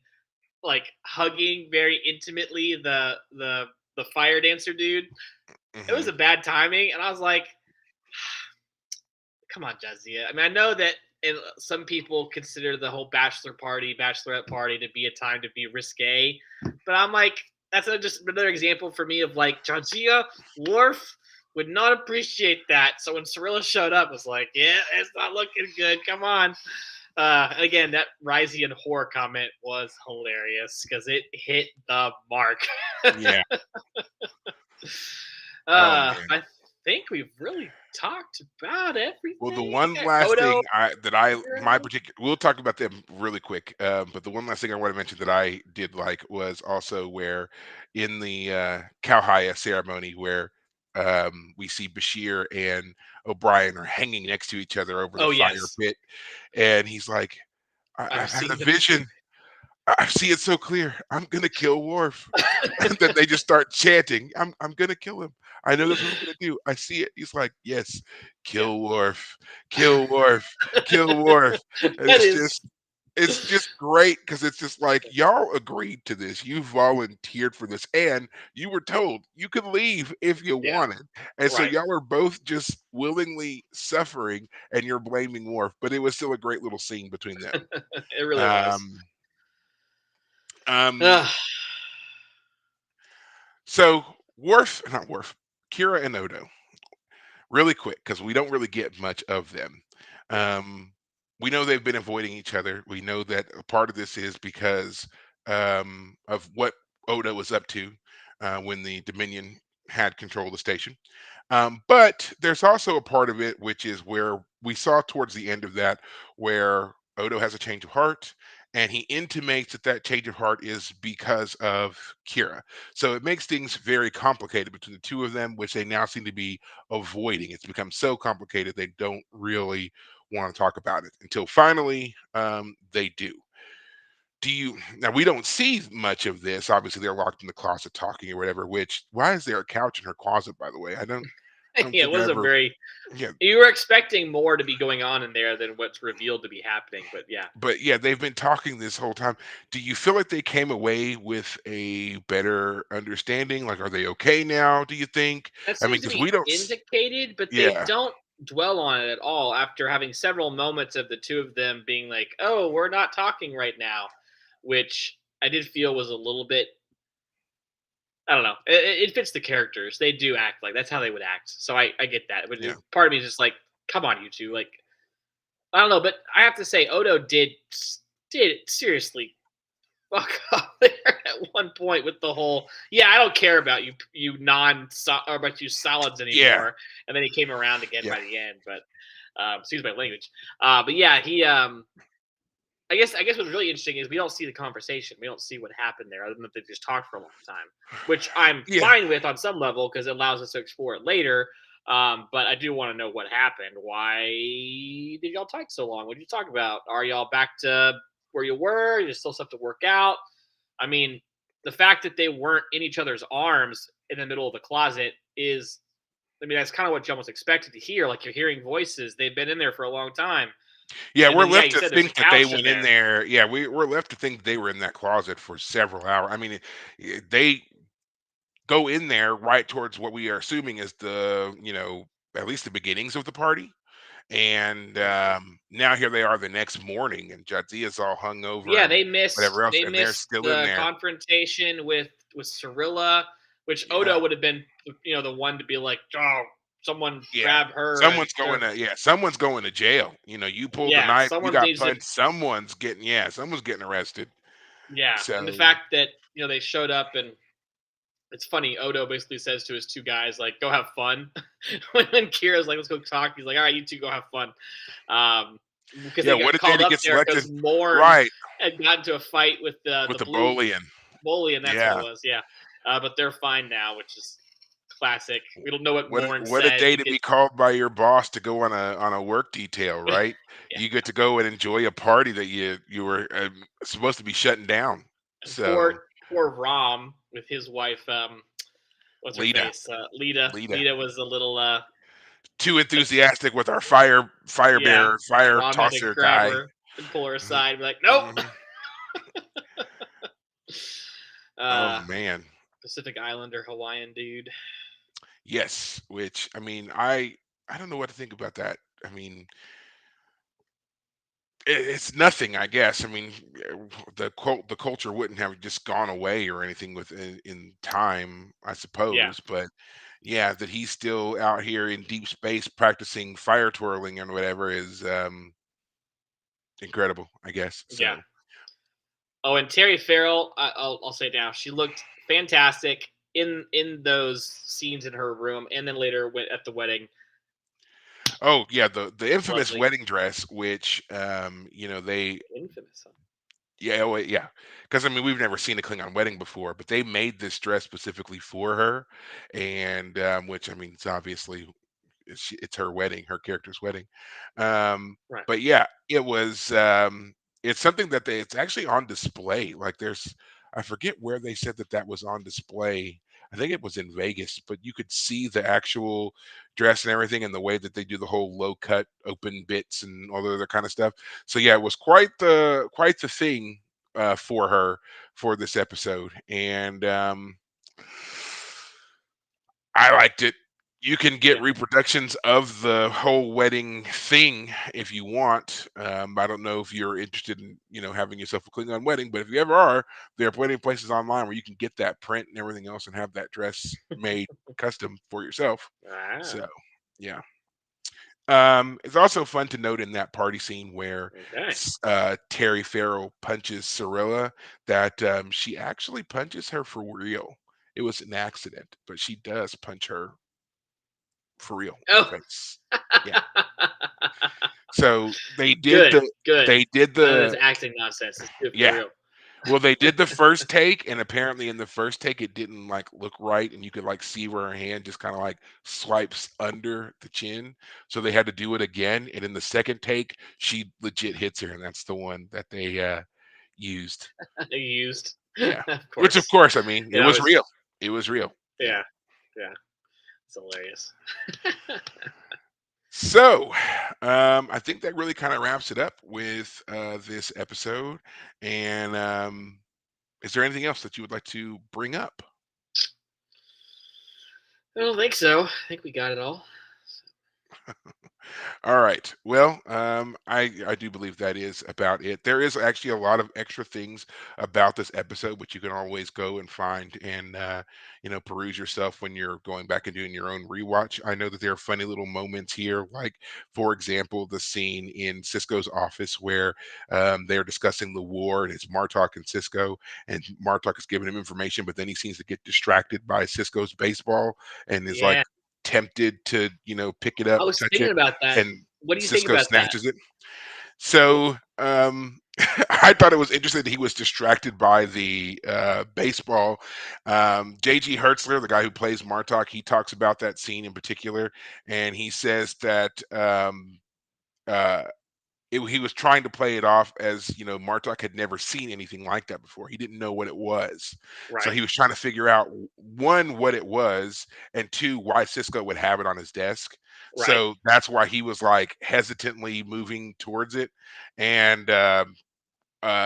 like hugging very intimately the fire dancer dude. It was Mhm. a bad timing, and I was like, come on, Jadzia. I mean, I know that some people consider the whole bachelor party, bachelorette party to be a time to be risque, but I'm like, that's just another example for me of like Jadzia, Worf. would not appreciate that. So when Cirilla showed up, I was like, yeah, it's not looking good. Come on. And again, that Ryzian horror comment was hilarious because it hit the mark. Yeah. Oh man. I think we've really talked about Well, the everything. one last Odo, thing I my Kira. particular we'll talk about them really quick. But the one last thing I want to mention that I did like was also where in the Kauhaya ceremony where we see Bashir and O'Brien are hanging next to each other over the Oh fire yes, pit, and he's like, I've I've had a seen him too. vision. I see it so clear. I'm gonna kill Worf." And then they just start chanting, I'm gonna kill him. I know that's what I'm gonna do. I see it." He's like, "Yes, Yeah, kill Worf, kill Worf, kill Worf." And that is. it's just great because it's just like, y'all agreed to this. You volunteered for this, and you were told you could leave if you Yeah, wanted. And so right. y'all are both just willingly suffering, and you're blaming Worf. But it was still a great little scene between them. It really was. Um, um, Ugh, so Worf, not Worf, Kira and Odo, really quick because we don't really get much of them. yeah. Um, we know they've been avoiding each other. We know that a part of this is because of what Odo was up to when the Dominion had control of the station. But there's also a part of it which is where we saw towards the end of that where Odo has a change of heart, and he intimates that that change of heart is because of Kira. So it makes things very complicated between the two of them, which they now seem to be avoiding. It's become so complicated they don't really want to talk about it until finally they do. Do you now? We don't see much of this. Obviously, they're locked in the closet talking or whatever. Which why is there a couch in her closet? By the way, I don't Yeah, it think I wasn't ever. very. Yeah, You were expecting more to be going on in there than what's revealed to be happening, but yeah, but yeah, they've been talking this whole time. Do you feel like they came away with a better understanding? Like, are they okay now? Do you think? that I mean, seems to because be we don't. indicated, but they Yeah, don't dwell on it at all after having several moments of the two of them being like, "Oh, we're not talking right now," which I did feel was a little bit. I don't know. It fits the characters. They do act like that's how they would act. So I get that. But yeah, part of me is just like, come on, you two. Like, I don't know. But I have to say, Odo did seriously fuck up there at one point with the whole yeah, I don't care about you non or about you solids yeah, anymore. And then he came around again yeah, by the end. But excuse my language. But yeah, he I guess what's really interesting is we don't see the conversation. We don't see what happened there, other than that they just talked for a long time, which I'm yeah. fine with on some level because it allows us to explore it later. But I do want to know what happened. Why did y'all talk so long? What did you talk about? Are y'all back to where you were? There's still stuff to work out. I mean, the fact that they weren't in each other's arms in the middle of the closet is, I mean, that's kind of what you almost expected to hear. Like you're hearing voices. They've been in there for a long time. Yeah, And we're then, yeah, left you to said there's a think that they couch in went in there. there. Yeah, we're left to think they were in that closet for several hours. I mean, they go in there right towards what we are assuming is the, at least the beginnings of the party. And now here they are the next morning, and Jadzia's all hung over Yeah, and they missed whatever else, they and they're missed still in the there. confrontation with Cirilla, which Yeah, Odo would have been, the one to be like, "Oh, someone yeah. grab her," and they're Someone's going to jail. You pulled the yeah, knife, you someone got needs to punched. Someone's getting arrested. yeah, and the So fact that they showed up and it's funny. Odo basically says to his two guys like, "Go have fun." when Kira's like, "Let's go talk," he's like, "All right, you two go have fun," um, because yeah, they what got a day called to up get there selected. because Morn Right, had gotten into a fight with with the the blue bullying. bully, and that's what it Yeah. was. Yeah, but they're fine now, which is classic. We don't know what What a Morn what a said day to because be called by your boss to go on a work detail, right? yeah, You get to go and enjoy a party that you were supposed to be shutting down. and So poor Rom with his wife. What's her Lita, face? Lita. Lita, Lita was a little. too That's enthusiastic with our fire yeah. bearer, fire Rom had to tosser grab guy. her and pull her Mhm, aside and be like, "Nope." mhm. Oh uh, man, Pacific Islander Hawaiian dude. yes. Which I mean, I don't know what to think about that. I mean, it's nothing, I guess. I mean, the culture wouldn't have just gone away or anything in time, I Yeah, suppose. But Yeah, that he's still out here in deep space practicing fire twirling and whatever is incredible, I guess. Yeah. So, Oh, and Terry Farrell, I'll say it now. She looked fantastic in those scenes in her room, and then later at the wedding. oh yeah, the infamous Lovely, wedding dress, which they infamous. Huh? yeah, oh, yeah, because I mean we've never seen a Klingon wedding before, but they made this dress specifically for her, and which I mean it's obviously it's her wedding, her character's wedding. Um, Right. but yeah, it's something that it's actually on display. Like I forget where they said that was on display. I think it was in Vegas, but you could see the actual dress and everything, and the way that they do the whole low cut, open bits, and all the other kind of stuff. So yeah, it was quite the thing for her for this episode, and I liked it. You can get Yeah. reproductions of the whole wedding thing if you want. I don't know if you're interested in, having yourself a Klingon wedding, but if you ever are, there are plenty of places online where you can get that print and everything else and have that dress made custom for yourself. So, Ah. yeah. It's also fun to note in that party scene where Okay. Terry Farrell punches Cirilla that she actually punches her for real. It was an accident, but she does punch her for real in the Oh. face. Yeah. So they did Good. the Good. they did None of this the acting nonsense. Let's do it for yeah. real. Well, they did the first take, and apparently in the first take it didn't like look right, and you could like see where her hand just kind of like swipes under the chin. So they had to do it again, and in the second take, she legit hits her, and that's the one that they used. They used, Yeah. of Which of course. course, I mean, it You know, was it's real. It was real. Yeah. yeah, yeah. It's hilarious. So, I think that really kind of wraps it up with this episode. And is there anything else that you would like to bring up? I don't think so. I think we got it all. All right. Well, I do believe that is about it. There is actually a lot of extra things about this episode, which you can always go and find and peruse yourself when you're going back and doing your own rewatch. I know that there are funny little moments here, like for example, the scene in Cisco's office where they're discussing the war, and it's Martok and Cisco, and Martok is giving him information, but then he seems to get distracted by Cisco's baseball and is like Yeah, tempted to pick it up, I was touch thinking it, about that. and What do you think Cisco about that? snatches it. Wh- So I thought it was interesting that he was distracted by the baseball. JG Hertzler, the guy who plays Martok, he talks about that scene in particular, and he says that uh, he was trying to play it off as Martok had never seen anything like that before. He didn't know what it was, so Right, he was trying to figure out one, what it was, and two, why Cisco would have it on his desk. right. So that's why he was like hesitantly moving towards it, and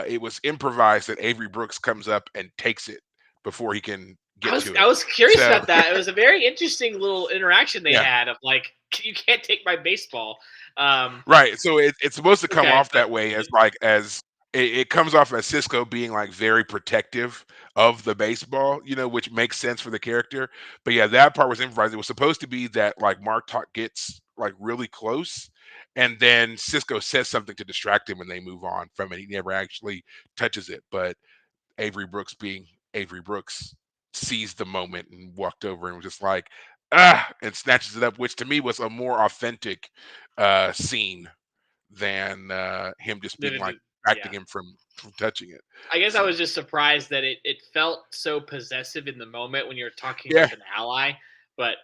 it was improvised that Avery Brooks comes up and takes it before he can I get was to I it. was curious So about that. It was a very interesting little interaction they yeah. had of like, you can't take my baseball. Right. So it's supposed to come Okay, off but that way as like as it comes off as Cisco being like very protective of the baseball, which makes sense for the character. But yeah, that part was improvised. It was supposed to be that like Mark Talk gets like really close, and then Cisco says something to distract him, and they move on from it. He never actually touches it, but Avery Brooks, being Avery Brooks, seized the moment and walked over and was just like, and snatches it up, which to me was a more authentic scene than him just being like acting yeah. him from touching it. I guess I So was just surprised that it felt so possessive in the moment when you're talking yeah, with an ally. But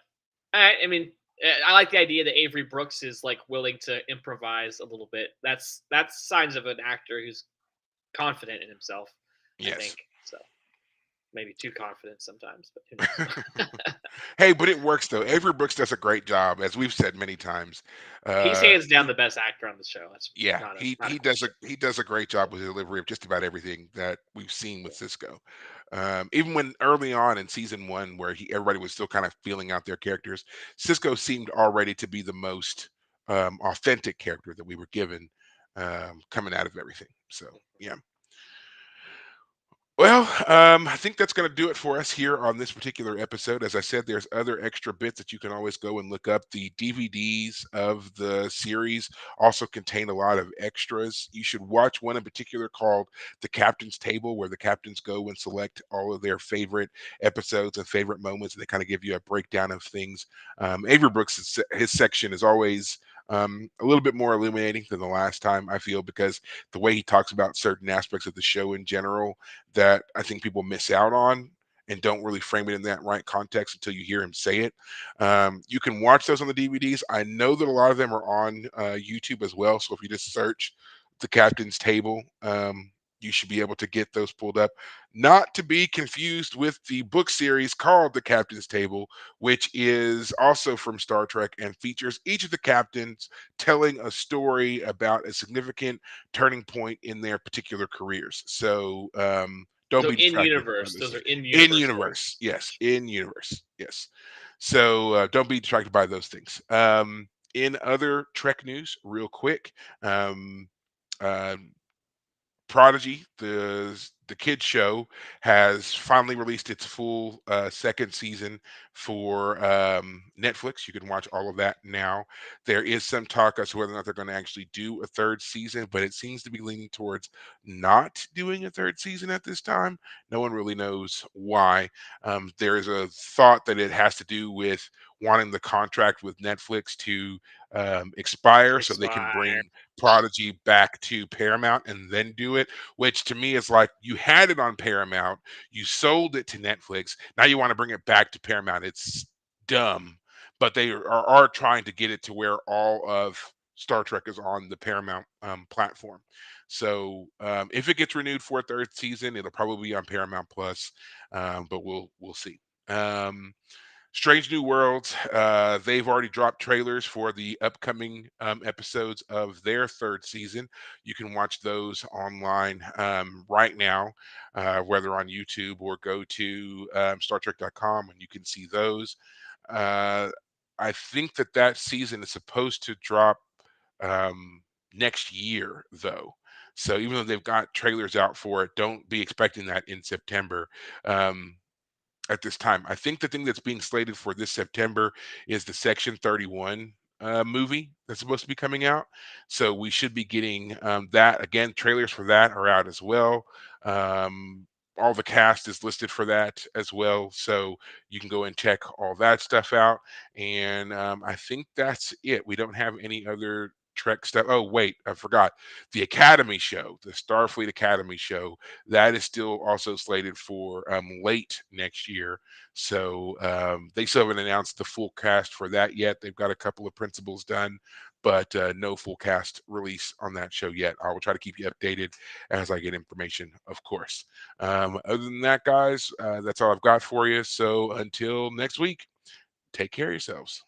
I mean, I like the idea that Avery Brooks is like willing to improvise a little bit. That's signs of an actor who's confident in himself. I yes. think so. Maybe too confident sometimes, but who knows? Hey, but it works though. Avery Brooks does a great job, as we've said many times. He's hands down the best actor on the show. That's Yeah, not a he not a he does a question. he does a great job with the delivery of just about everything that we've seen with Cisco. Even when early on in season one, where everybody was still kind of feeling out their characters, Cisco seemed already to be the most authentic character that we were given coming out of everything. So yeah. Well, I think that's going to do it for us here on this particular episode. As I said, there's other extra bits that you can always go and look up. The DVDs of the series also contain a lot of extras. You should watch one in particular called The Captain's Table, where the captains go and select all of their favorite episodes and favorite moments, and they kind of give you a breakdown of things. Avery Brooks, his section is always a little bit more illuminating than the last time, I feel, because the way he talks about certain aspects of the show in general that I think people miss out on and don't really frame it in that right context until you hear him say it. You can watch those on the DVDs. I know that a lot of them are on YouTube as well. So if you just search the Captain's Table, you should be able to get those pulled up. Not to be confused with the book series called The Captain's Table, which is also from Star Trek and features each of the captains telling a story about a significant turning point in their particular careers. So don't So be in distracted by universe, those those are things. in In universe stories. universe, yes. In universe, yes. So don't be distracted by those things. In other Trek news, real quick, um, uh, Prodigy, the kids show, has finally released its full second season for Netflix. You can watch all of that now. There is some talk as to whether or not they're going to actually do a third season, but it seems to be leaning towards not doing a third season at this time. No one really knows why. There is a thought that it has to do with wanting the contract with Netflix to expire so they can Expire. bring Prodigy back to Paramount and then do it, which to me is like you had it on Paramount, you sold it to Netflix, now you want to bring it back to Paramount. It's dumb, but they are trying to get it to where all of Star Trek is on the Paramount platform. So if it gets renewed for a third season, it'll probably be on Paramount Plus, but we'll see. Um, Strange New Worlds, they've already dropped trailers for the upcoming episodes of their third season. You can watch those online right now, whether on YouTube or go to StarTrek.com and you can see those. Uh, I think that that season is supposed to drop next year, though. So even though they've got trailers out for it, don't be expecting that in September. Um, at this time. I think the thing that's being slated for this September is the Section 31 movie that's supposed to be coming out. So we should be getting that. Again, trailers for that are out as well. All the cast is listed for that as well. So you can go and check all that stuff out. And I think that's it. We don't have any other Trek stuff. Oh, wait, I forgot. The Academy show, the Starfleet Academy show, that is still also slated for late next year. So they still haven't announced the full cast for that yet. They've got a couple of principals done, but no full cast release on that show yet. I will try to keep you updated as I get information, of course. Other than that, guys, that's all I've got for you. So until next week, take care of yourselves.